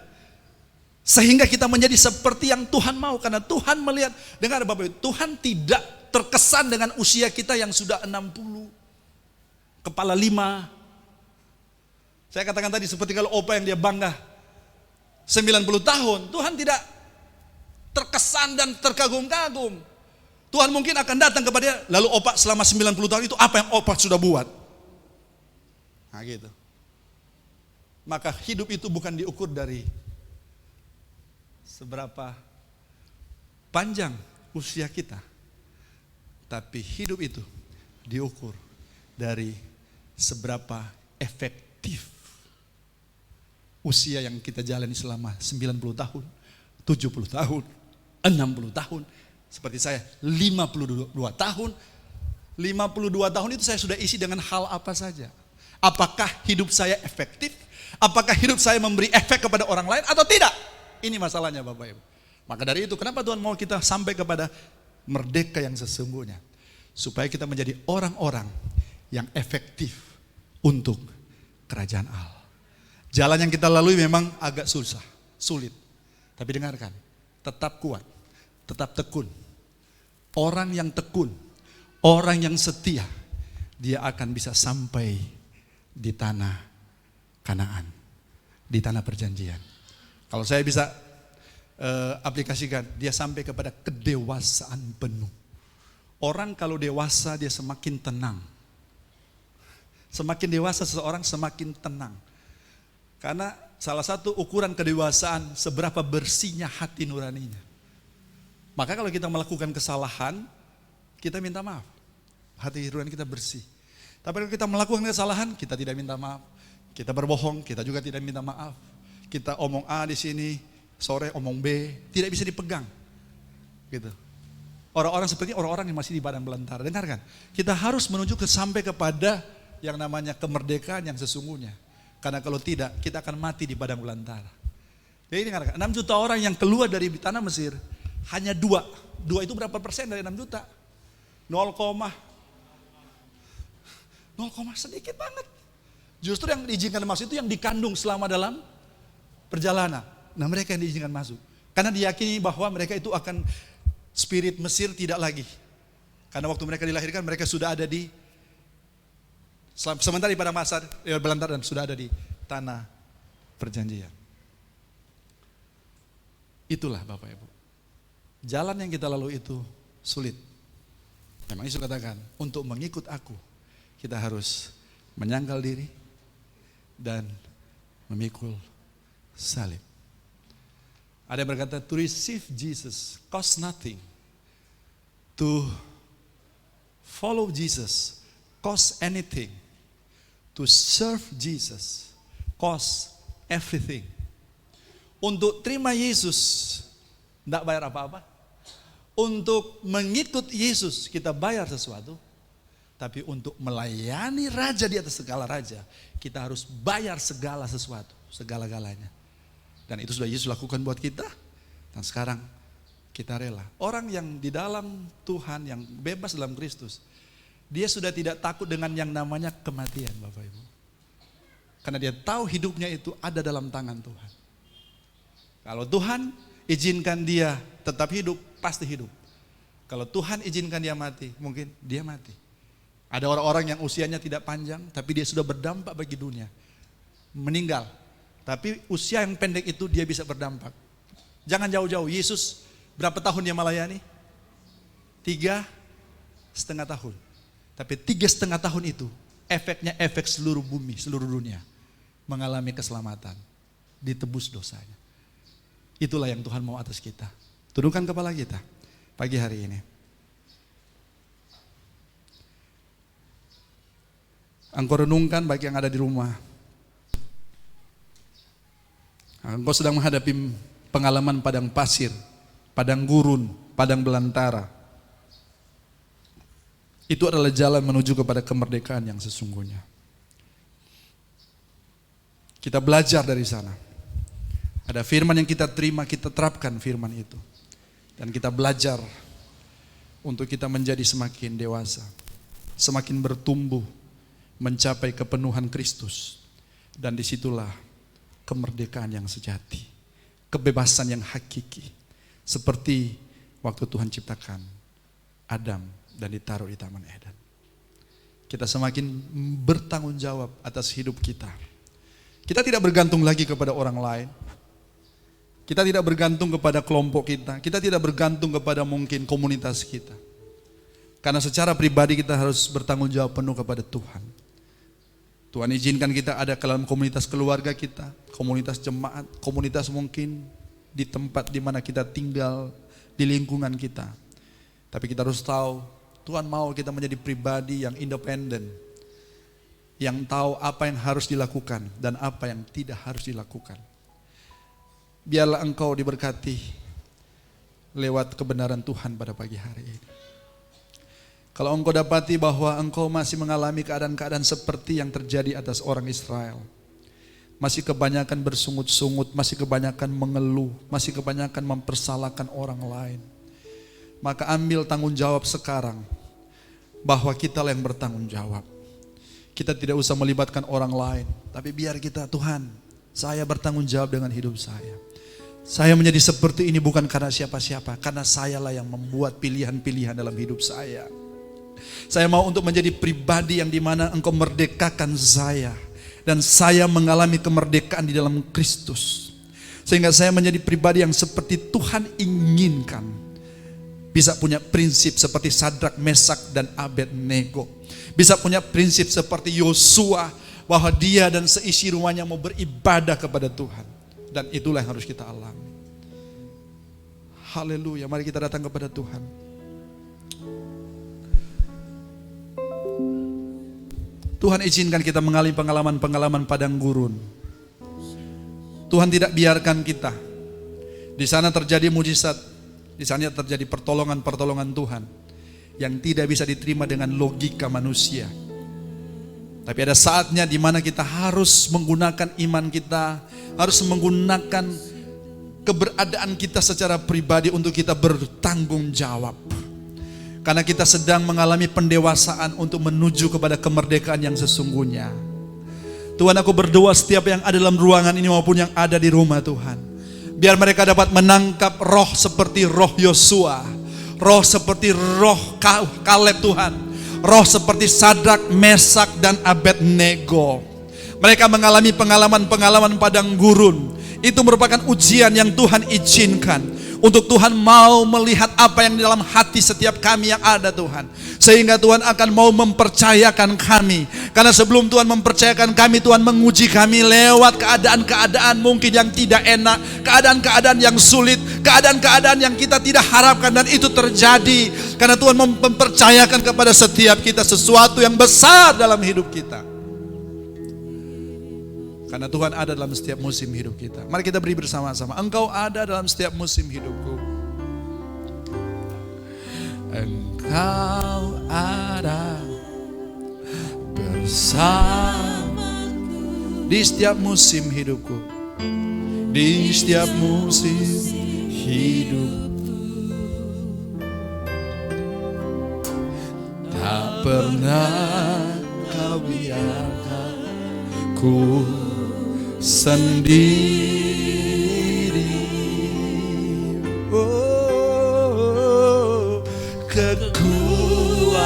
sehingga kita menjadi seperti yang Tuhan mau. Karena Tuhan melihat, dengar Bapak Ibu, Tuhan tidak terkesan dengan usia kita yang sudah 60, kepala 5. Saya katakan tadi, seperti kalau opa yang dia bangga 90 tahun, Tuhan tidak terkesan dan terkagum-kagum. Tuhan mungkin akan datang kepada dia, lalu opa selama 90 tahun itu apa yang opa sudah buat? Nah gitu. Maka hidup itu bukan diukur dari seberapa panjang usia kita, tapi hidup itu diukur dari seberapa efektif usia yang kita jalani selama 90 tahun, 70 tahun, 60 tahun. Seperti saya 52 tahun. 52 tahun itu saya sudah isi dengan hal apa saja. Apakah hidup saya efektif? Apakah hidup saya memberi efek kepada orang lain atau tidak? Ini masalahnya Bapak Ibu. Maka dari itu kenapa Tuhan mau kita sampai kepada merdeka yang sesungguhnya? Supaya kita menjadi orang-orang yang efektif untuk kerajaan Allah. Jalan yang kita lalui memang agak susah, sulit. Tapi dengarkan, tetap kuat, tetap tekun. Orang yang tekun, orang yang setia, dia akan bisa sampai di tanah Kanaan, di tanah perjanjian. Kalau saya bisa aplikasikan, dia sampai kepada kedewasaan penuh. Orang kalau dewasa dia semakin tenang. Semakin dewasa seseorang semakin tenang. Karena salah satu ukuran kedewasaan seberapa bersihnya hati nuraninya. Maka kalau kita melakukan kesalahan, kita minta maaf. Hati nurani kita bersih. Tapi kalau kita melakukan kesalahan, kita tidak minta maaf. Kita berbohong, kita juga tidak minta maaf. Kita omong A di sini, sore omong B, tidak bisa dipegang. Gitu. Orang-orang seperti orang-orang yang masih di padang belantara. Dengarkan, kita harus menuju sampai kepada yang namanya kemerdekaan yang sesungguhnya. Karena kalau tidak, kita akan mati di padang belantara. Jadi dengarkan, 6 juta orang yang keluar dari tanah Mesir, hanya 2 itu berapa persen dari 6 juta? 0, sedikit banget. Justru yang diizinkan masuk itu yang dikandung selama dalam perjalanan. Nah mereka yang diizinkan masuk. Karena diyakini bahwa mereka itu akan spirit Mesir tidak lagi. Karena waktu mereka dilahirkan mereka sudah ada di, sementara di padang masa belantara dan sudah ada di tanah perjanjian. Itulah Bapak Ibu. Jalan yang kita lalui itu sulit. Memang Yesus katakan, untuk mengikut aku, kita harus menyangkal diri dan memikul salib. Ada yang berkata, to receive Jesus cost nothing. To follow Jesus cost anything. To serve Jesus cost everything. Untuk terima Yesus, tidak bayar apa-apa. Untuk mengikut Yesus, kita bayar sesuatu. Tapi untuk melayani Raja di atas segala Raja, kita harus bayar segala sesuatu, segala-galanya. Dan itu sudah Yesus lakukan buat kita. Dan sekarang kita rela. Orang yang di dalam Tuhan, yang bebas dalam Kristus, dia sudah tidak takut dengan yang namanya kematian, Bapak Ibu. Karena dia tahu hidupnya itu ada dalam tangan Tuhan. Kalau Tuhan izinkan dia tetap hidup, pasti hidup. Kalau Tuhan izinkan dia mati, mungkin dia mati. Ada orang-orang yang usianya tidak panjang, tapi dia sudah berdampak bagi dunia. Meninggal. Tapi usia yang pendek itu dia bisa berdampak. Jangan jauh-jauh, Yesus berapa tahun dia melayani? 3,5 tahun. Tapi 3,5 tahun itu, efeknya efek seluruh bumi, seluruh dunia. Mengalami keselamatan, ditebus dosanya. Itulah yang Tuhan mau atas kita. Tundukkan kepala kita pagi hari ini. Engkau renungkan bagi yang ada di rumah. Engkau sedang menghadapi pengalaman padang pasir, padang gurun, padang belantara. Itu adalah jalan menuju kepada kemerdekaan yang sesungguhnya. Kita belajar dari sana. Ada firman yang kita terima, kita terapkan firman itu. Dan kita belajar untuk kita menjadi semakin dewasa, semakin bertumbuh, mencapai kepenuhan Kristus. Dan disitulah kemerdekaan yang sejati, kebebasan yang hakiki. Seperti waktu Tuhan ciptakan Adam dan ditaruh di Taman Eden. Kita semakin bertanggung jawab atas hidup kita. Kita tidak bergantung lagi kepada orang lain. Kita tidak bergantung kepada kelompok kita. Kita tidak bergantung kepada mungkin komunitas kita. Karena secara pribadi kita harus bertanggung jawab penuh kepada Tuhan. Tuhan izinkan kita ada dalam komunitas keluarga kita, komunitas jemaat, komunitas mungkin di tempat di mana kita tinggal, di lingkungan kita. Tapi kita harus tahu, Tuhan mau kita menjadi pribadi yang independen, yang tahu apa yang harus dilakukan dan apa yang tidak harus dilakukan. Biarlah engkau diberkati lewat kebenaran Tuhan pada pagi hari ini. Kalau engkau dapati bahwa engkau masih mengalami keadaan-keadaan seperti yang terjadi atas orang Israel, masih kebanyakan bersungut-sungut, masih kebanyakan mengeluh, masih kebanyakan mempersalahkan orang lain, maka ambil tanggung jawab sekarang bahwa kita yang bertanggung jawab. Kita tidak usah melibatkan orang lain, tapi biar kita, Tuhan, saya bertanggung jawab dengan hidup saya. Saya menjadi seperti ini bukan karena siapa-siapa, karena sayalah yang membuat pilihan-pilihan dalam hidup saya. Saya mau untuk menjadi pribadi yang dimana engkau merdekakan saya, dan saya mengalami kemerdekaan di dalam Kristus. Sehingga saya menjadi pribadi yang seperti Tuhan inginkan. Bisa punya prinsip seperti Sadrak, Mesak, dan Abednego. Bisa punya prinsip seperti Yosua, bahwa dia dan seisi rumahnya mau beribadah kepada Tuhan. Dan itulah yang harus kita alami. Haleluya, mari kita datang kepada Tuhan. Tuhan izinkan kita mengalami pengalaman-pengalaman padang gurun. Tuhan tidak biarkan kita. Di sana terjadi mujizat, di sana terjadi pertolongan-pertolongan Tuhan yang tidak bisa diterima dengan logika manusia. Tapi ada saatnya di mana kita harus menggunakan iman kita, harus menggunakan keberadaan kita secara pribadi untuk kita bertanggung jawab. Karena kita sedang mengalami pendewasaan untuk menuju kepada kemerdekaan yang sesungguhnya. Tuhan, aku berdoa setiap yang ada dalam ruangan ini maupun yang ada di rumah Tuhan, biar mereka dapat menangkap roh seperti roh Yosua, roh seperti roh Kaleb Tuhan, roh seperti Sadrak, Mesak, dan Abednego. Mereka mengalami pengalaman-pengalaman padang gurun. Itu merupakan ujian yang Tuhan izinkan untuk Tuhan mau melihat apa yang di dalam hati setiap kami yang ada, Tuhan. Sehingga Tuhan akan mau mempercayakan kami. Karena sebelum Tuhan mempercayakan kami, Tuhan menguji kami lewat keadaan-keadaan mungkin yang tidak enak, keadaan-keadaan yang sulit, keadaan-keadaan yang kita tidak harapkan, dan itu terjadi karena Tuhan mempercayakan kepada setiap kita sesuatu yang besar dalam hidup kita. Karena Tuhan ada dalam setiap musim hidup kita. Mari kita beri bersama-sama. Engkau ada dalam setiap musim hidupku. Engkau ada bersamaku di setiap musim hidupku. Di setiap musim hidupku. Tak pernah kau biarkan ku sendiri. Oh, kekuatan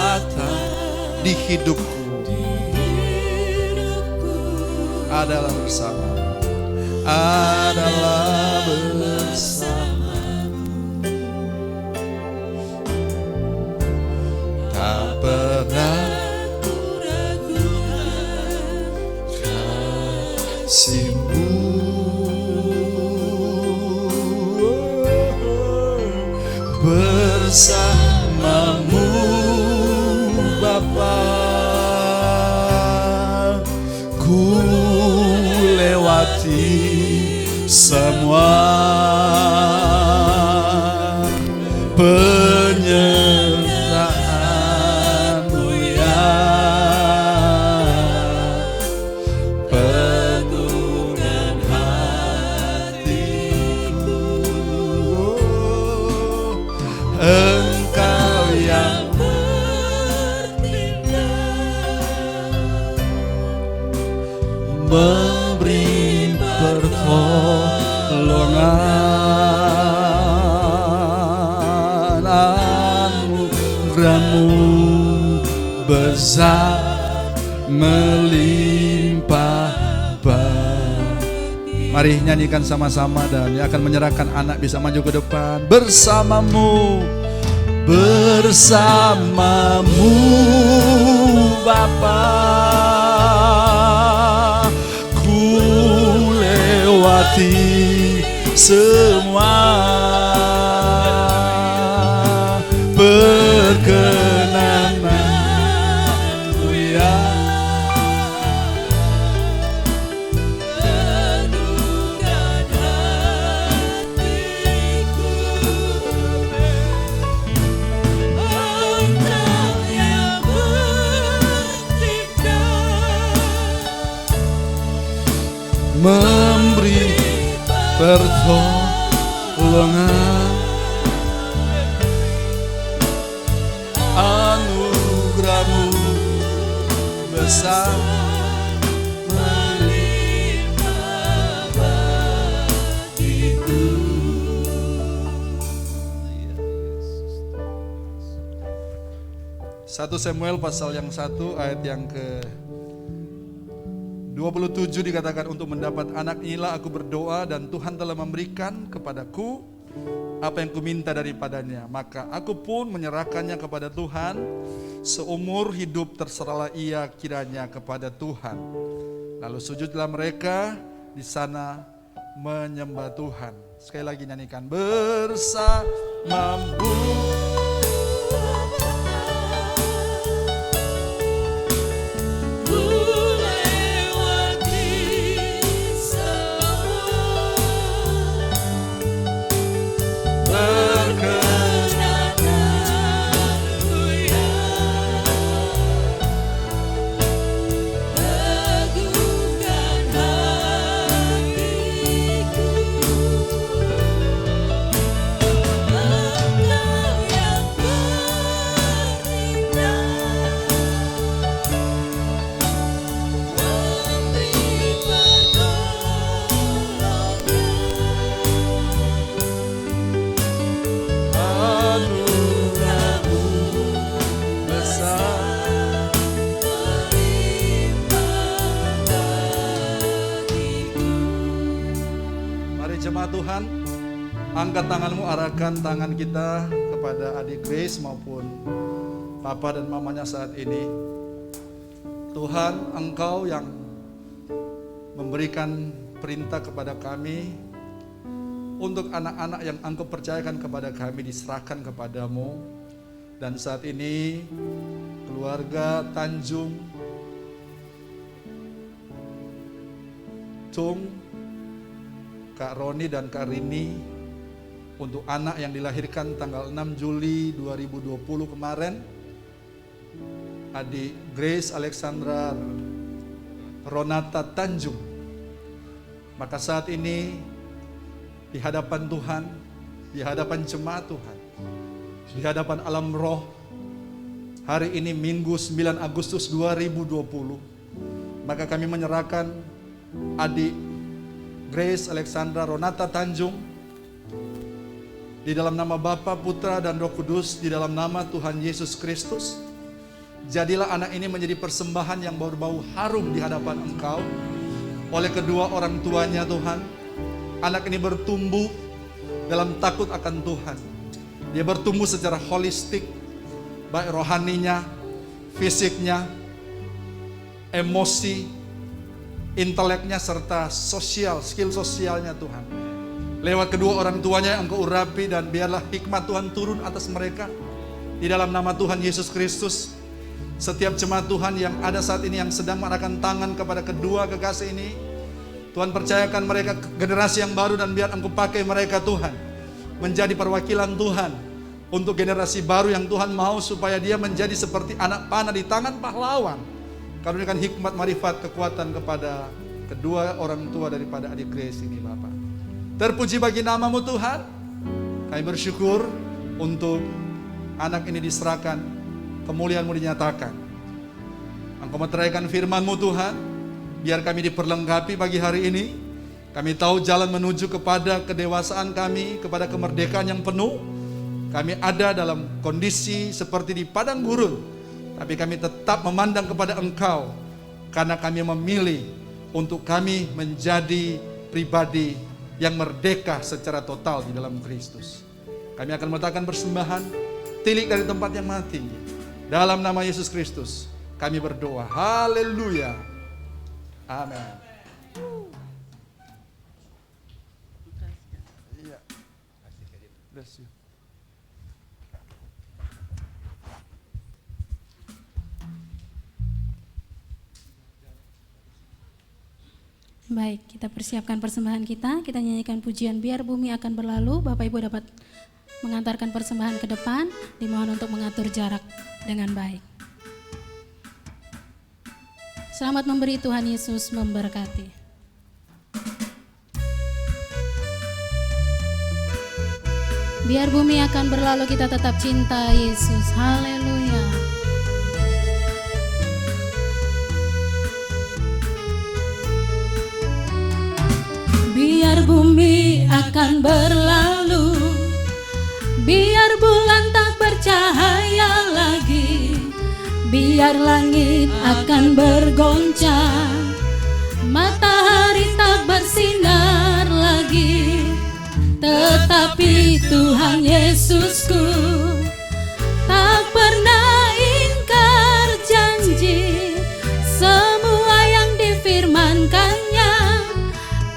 di hidupku adalah bersama, adalah bersama. Tak pernah kasihmu. memberi pertolongan. Anugerah-Mu besar melimpah bagi. Mari nyanyikan sama-sama, dan yang akan menyerahkan anak bisa maju ke depan. Bersamamu, bersamamu Bapa, ku lewati semua perkenananmu ya. Memberi pertolongan, anugerah-Mu besar melimpah bagiku. 1 Samuel pasal yang 1 ayat yang ke 27 dikatakan, untuk mendapat anak inilah aku berdoa, dan Tuhan telah memberikan kepadaku apa yang kuminta daripadanya. Maka aku pun menyerahkannya kepada Tuhan, seumur hidup terserahlah ia kiranya kepada Tuhan. Lalu sujudlah mereka di sana menyembah Tuhan. Sekali lagi nyanyikan, bersamamu. Tuhan, angkat tanganmu, arahkan tangan kita kepada adik Grace maupun papa dan mamanya saat ini. Tuhan, Engkau yang memberikan perintah kepada kami untuk anak-anak yang Engkau percayakan kepada kami diserahkan kepadamu. Dan saat ini keluarga Tanjung Tung, Kak Roni dan Kak Rini, untuk anak yang dilahirkan tanggal 6 Juli 2020 kemarin, adik Grace Alexandra Ronata Tanjung. Maka saat ini di hadapan Tuhan, di hadapan jemaat Tuhan, di hadapan alam roh, hari ini Minggu 9 Agustus 2020, maka kami menyerahkan adik Grace Alexandra Ronata Tanjung di dalam nama Bapa, Putra, dan Roh Kudus, di dalam nama Tuhan Yesus Kristus. Jadilah anak ini menjadi persembahan yang berbau harum di hadapan Engkau oleh kedua orang tuanya Tuhan. Anak ini bertumbuh dalam takut akan Tuhan. Dia bertumbuh secara holistik, baik rohaninya, fisiknya, emosi, inteleknya, serta sosial, skill sosialnya Tuhan. Lewat kedua orang tuanya yang Engkau urapi, dan biarlah hikmat Tuhan turun atas mereka. Di dalam nama Tuhan Yesus Kristus, setiap jemaat Tuhan yang ada saat ini yang sedang mengarahkan tangan kepada kedua kekasih ini, Tuhan percayakan mereka generasi yang baru, dan biar Engkau pakai mereka Tuhan menjadi perwakilan Tuhan untuk generasi baru yang Tuhan mau supaya dia menjadi seperti anak panah di tangan pahlawan. Karuniakan hikmat, marifat, kekuatan kepada kedua orang tua daripada adik Grace ini Bapa. Terpuji bagi nama-Mu Tuhan. Kami bersyukur untuk anak ini diserahkan, kemuliaan-Mu dinyatakan. Engkau meteraikan firman-Mu Tuhan, Biar kami diperlengkapi pagi hari ini. Kami tahu jalan menuju kepada kedewasaan kami, kepada kemerdekaan yang penuh. Kami ada dalam kondisi seperti di padang gurun, tapi kami tetap memandang kepada Engkau, karena kami memilih untuk kami menjadi pribadi yang merdeka secara total di dalam Kristus. Kami akan meletakkan persembahan, tilik dari tempat yang maha tinggi. Dalam nama Yesus Kristus, kami berdoa. Haleluya. Amin. Bless you. Baik, kita persiapkan persembahan kita. Kita nyanyikan pujian Biar Bumi Akan Berlalu. Bapak Ibu dapat mengantarkan persembahan ke depan. Dimohon untuk mengatur jarak dengan baik. Selamat memberi, Tuhan Yesus memberkati. Biar bumi akan berlalu, kita tetap cinta Yesus. Haleluya. Biar bumi akan berlalu, biar bulan tak bercahaya lagi, biar langit akan bergoncang, matahari tak bersinar lagi, tetapi Tuhan Yesusku tak pernah ingkar janji. Semua yang difirmankannya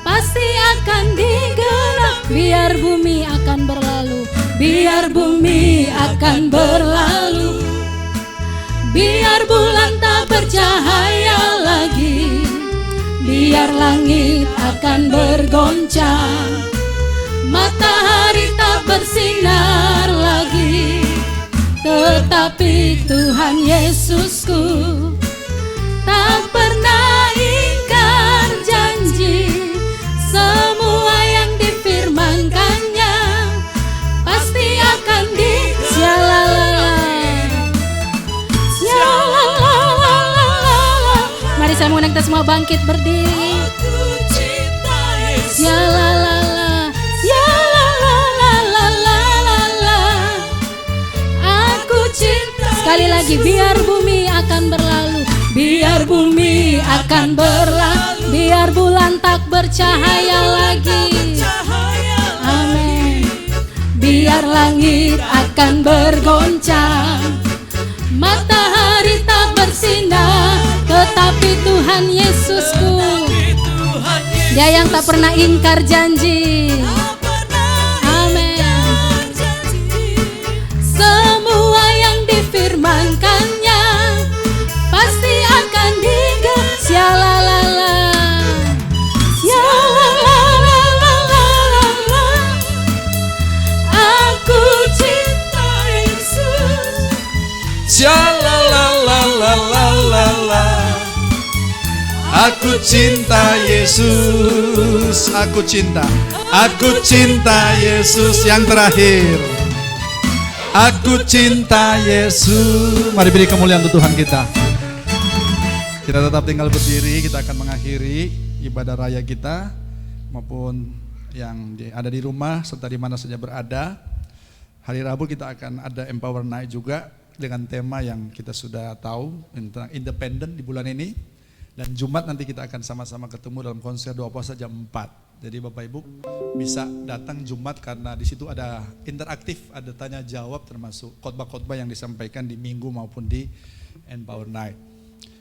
pasti akan digenapi. Biar bumi akan berlalu, biar bumi akan berlalu, biar bulan tak bercahaya lagi, biar langit akan bergoncang, matahari tak bersinar lagi, tetapi Tuhan Yesusku tak pernah ingkar janji. Semua yang difirmankannya pasti akan Mari saya mengundang kita semua bangkit berdiri. Aku cinta. Sekali lagi, biar bumi akan berlalu, biar bumi akan berlalu, biar bulan tak bercahaya lagi. Amin. Biar langit akan bergoncang, matahari tak bersinar, tetapi Tuhan Yesusku, Dia yang tak pernah ingkar janji. Amin. Semua yang difirmankannya pasti akan digenapi. Aku cinta Yesus. Aku cinta Yesus, aku cinta Yesus. Yang terakhir, aku cinta Yesus. Mari beri kemuliaan untuk Tuhan kita. Kita tetap tinggal berdiri, kita akan mengakhiri ibadah raya kita, maupun yang ada di rumah serta di mana saja berada. Hari Rabu kita akan ada Empower Night juga dengan tema yang kita sudah tahu tentang independen di bulan ini. Dan Jumat nanti kita akan sama-sama ketemu dalam konser doa puasa jam 4. Jadi Bapak Ibu bisa datang Jumat karena di situ ada interaktif, ada tanya jawab termasuk khotbah-khotbah yang disampaikan di Minggu maupun di Empower Night.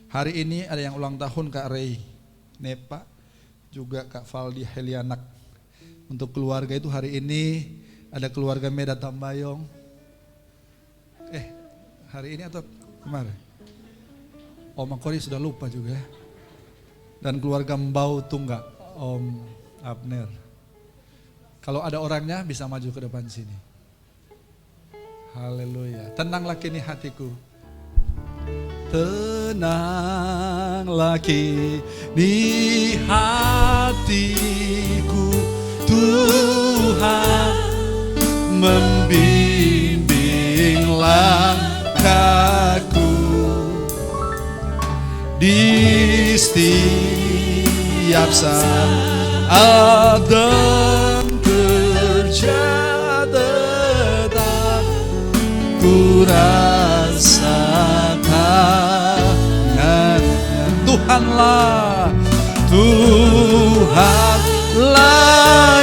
Hari ini ada yang ulang tahun Kak Ray Nepa, juga Kak Valdi Helianak. Untuk keluarga itu hari ini ada keluarga Meda Tambayong. Hari ini atau kemarin? Om Kori sudah lupa juga. Dan keluarga Mbau Tunggak, Om Abner. Kalau ada orangnya bisa maju ke depan sini. Haleluya. Tenanglah kini hatiku. Tenanglah kini hatiku. Tuhan membimbing langkahku di setiap setiap saat. Adem kerja tetap ku rasakan. Tuhanlah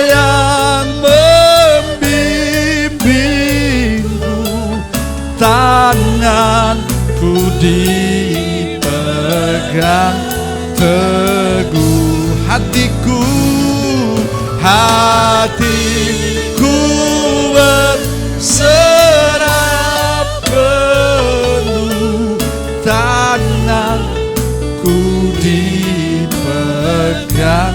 yang membimbingku, tanganku dipegang teguh. Hatiku berserah penuh, tanganku dipegang.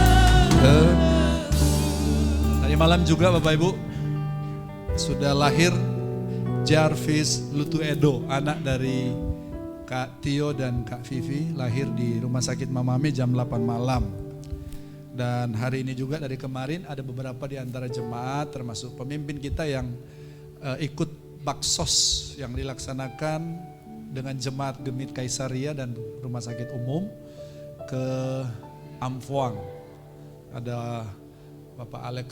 Tadi malam juga Bapak Ibu sudah lahir Jarvis Lutuedo, anak dari Kak Tio dan Kak Vivi, lahir di Rumah Sakit Mamami jam 8 malam. Dan hari ini juga dari kemarin ada beberapa di antara jemaat termasuk pemimpin kita yang ikut baksos yang dilaksanakan dengan jemaat Gemit Kaisaria dan Rumah Sakit Umum ke Amfuang. Ada Bapak Alex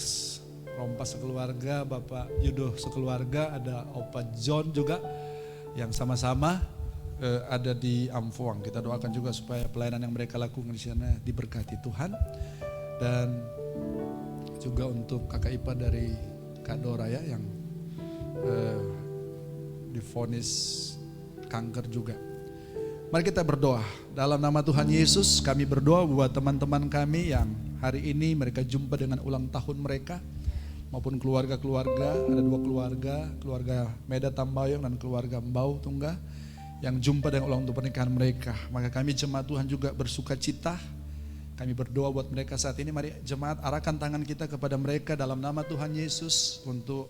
Rompas sekeluarga, Bapak Yudo sekeluarga, ada Opa John juga yang sama-sama ada di Amfuang. Kita doakan juga supaya pelayanan yang mereka lakukan di sana diberkati Tuhan. Dan juga untuk kakak ipar dari Kak Dora ya yang divonis kanker juga. Mari kita berdoa. Dalam nama Tuhan Yesus kami berdoa buat teman-teman kami yang hari ini mereka jumpa dengan ulang tahun mereka, maupun keluarga-keluarga. Ada 2 keluarga Meda Tambayong dan keluarga Mbau Tungga yang jumpa dengan ulang tahun pernikahan mereka. Maka kami jemaat Tuhan juga bersuka cita. Kami berdoa buat mereka saat ini. Mari jemaat arahkan tangan kita kepada mereka dalam nama Tuhan Yesus. Untuk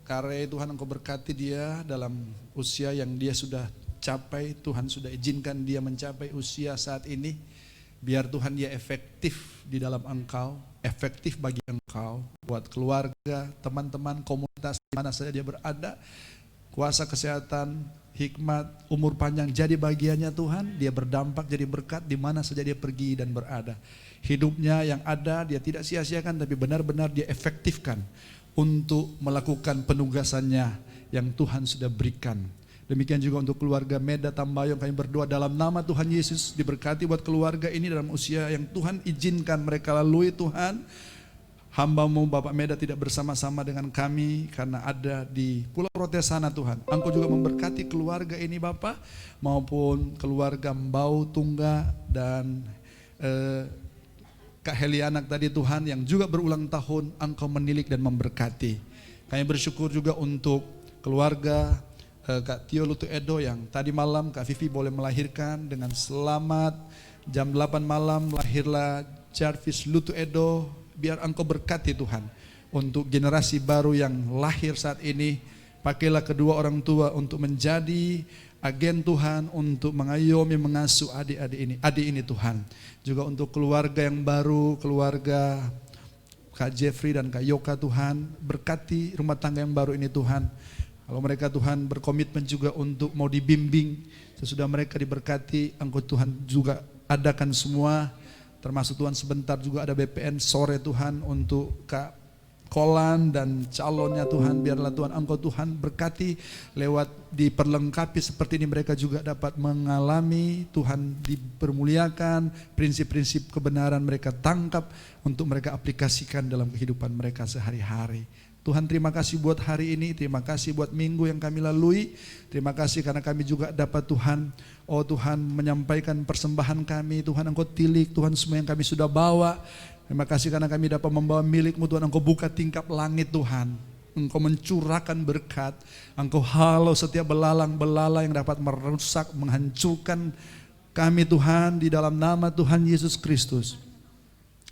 karya Tuhan Engkau berkati dia dalam usia yang dia sudah capai. Tuhan sudah izinkan dia mencapai usia saat ini. Biar Tuhan dia efektif di dalam Engkau, efektif bagi Engkau, buat keluarga, teman-teman, komunitas di mana saja dia berada. Kuasa kesehatan, hikmat, umur panjang jadi bagiannya Tuhan. Dia berdampak jadi berkat di mana saja dia pergi dan berada. Hidupnya yang ada dia tidak sia-siakan, tapi benar-benar dia efektifkan untuk melakukan penugasannya yang Tuhan sudah berikan. Demikian juga untuk keluarga Meda Tambayong, kami berdoa dalam nama Tuhan Yesus diberkati buat keluarga ini dalam usia yang Tuhan izinkan mereka lalui Tuhan. Hamba-Mu Bapak Meda tidak bersama-sama dengan kami karena ada di Pulau Rote sana Tuhan. Engkau juga memberkati keluarga ini Bapak, maupun keluarga Mbau Tungga dan Kak Helianak tadi Tuhan yang juga berulang tahun. Engkau menilik dan memberkati. Kami bersyukur juga untuk keluarga Kak Tio Lutuedo yang tadi malam Kak Vivi boleh melahirkan dengan selamat. Jam 8 malam lahirlah Jarvis Lutuedo. Biar Engkau berkati Tuhan untuk generasi baru yang lahir saat ini. Pakailah kedua orang tua untuk menjadi agen Tuhan untuk mengayomi, mengasuh adik ini Tuhan. Juga untuk keluarga yang baru, keluarga Kak Jeffrey dan Kak Yoka Tuhan, berkati rumah tangga yang baru ini Tuhan. Kalau mereka Tuhan berkomitmen juga untuk mau dibimbing, sesudah mereka diberkati, Engkau Tuhan juga adakan semua. Termasuk Tuhan sebentar juga ada BPN sore Tuhan untuk Kak Kolan dan calonnya Tuhan. Biarlah Tuhan Engkau Tuhan berkati lewat diperlengkapi seperti ini mereka juga dapat mengalami Tuhan dipermuliakan. Prinsip-prinsip kebenaran mereka tangkap untuk mereka aplikasikan dalam kehidupan mereka sehari-hari. Tuhan terima kasih buat hari ini, terima kasih buat minggu yang kami lalui. Terima kasih karena kami juga dapat Tuhan, oh Tuhan menyampaikan persembahan kami. Tuhan Engkau tilik, Tuhan semua yang kami sudah bawa. Terima kasih karena kami dapat membawa milik-Mu Tuhan. Engkau buka tingkap langit Tuhan. Engkau mencurahkan berkat. Engkau halau setiap belalang-belalang yang dapat merusak, menghancurkan kami Tuhan di dalam nama Tuhan Yesus Kristus.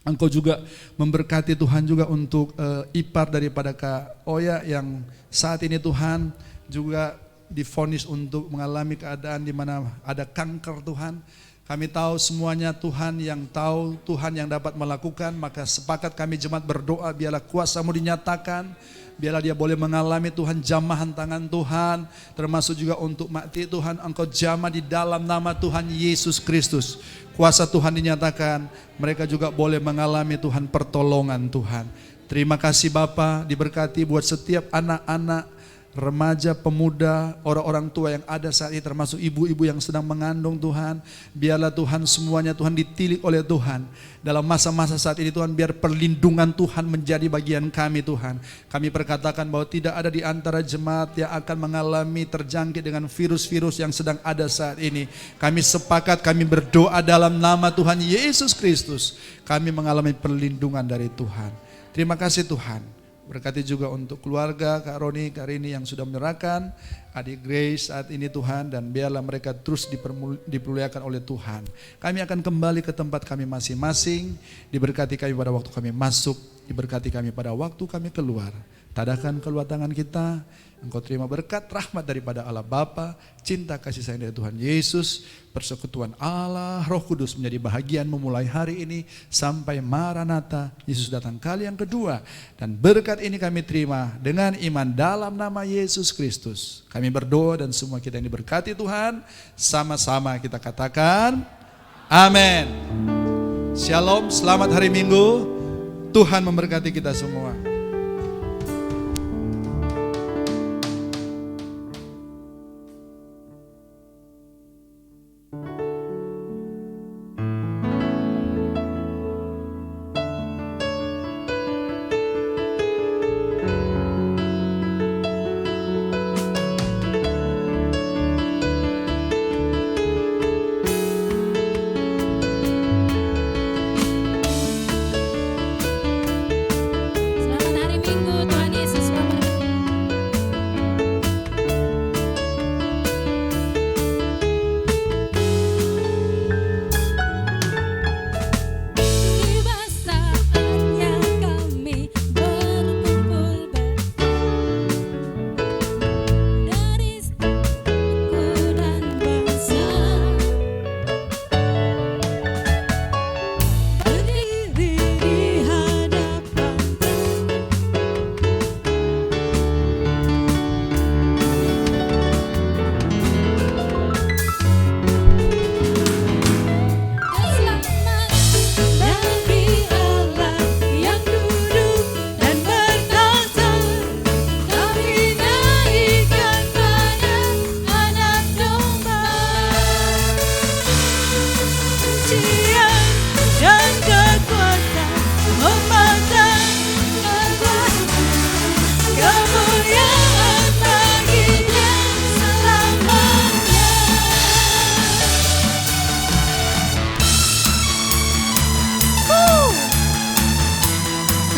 Engkau juga memberkati Tuhan juga untuk ipar daripada Kak Oya yang saat ini Tuhan juga divonis untuk mengalami keadaan di mana ada kanker Tuhan. Kami tahu semuanya Tuhan yang tahu, Tuhan yang dapat melakukan. Maka sepakat kami jemaat berdoa, biarlah kuasa-Mu dinyatakan, biarlah dia boleh mengalami Tuhan jamahan tangan Tuhan, termasuk juga untuk mati Tuhan, Engkau jamah di dalam nama Tuhan Yesus Kristus. Kuasa Tuhan dinyatakan, mereka juga boleh mengalami Tuhan pertolongan Tuhan. Terima kasih Bapa, diberkati buat setiap anak-anak, remaja, pemuda, orang-orang tua yang ada saat ini, termasuk ibu-ibu yang sedang mengandung Tuhan. Biarlah Tuhan semuanya Tuhan ditilik oleh Tuhan. Dalam masa-masa saat ini Tuhan, biar perlindungan Tuhan menjadi bagian kami Tuhan. Kami perkatakan bahwa tidak ada di antara jemaat yang akan mengalami terjangkit dengan virus-virus yang sedang ada saat ini. Kami sepakat, kami berdoa dalam nama Tuhan Yesus Kristus. Kami mengalami perlindungan dari Tuhan. Terima kasih Tuhan. Berkati juga untuk keluarga Kak Roni, Kak Rini yang sudah menyerahkan, adik Grace saat ini Tuhan, dan biarlah mereka terus dipermuliakan oleh Tuhan. Kami akan kembali ke tempat kami masing-masing, diberkati kami pada waktu kami masuk, diberkati kami pada waktu kami keluar. Tadakan kedua tangan kita, engkau terima berkat rahmat daripada Allah Bapa, cinta kasih sayang dari Tuhan Yesus, persekutuan Allah Roh Kudus menjadi bahagian memulai hari ini sampai Maranatha, Yesus datang kali yang kedua. Dan berkat ini kami terima dengan iman dalam nama Yesus Kristus. Kami berdoa dan semua kita yang diberkati Tuhan, sama-sama kita katakan amin. Shalom, selamat hari Minggu. Tuhan memberkati kita semua.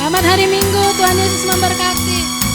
Selamat hari Minggu, Tuhan Yesus memberkati.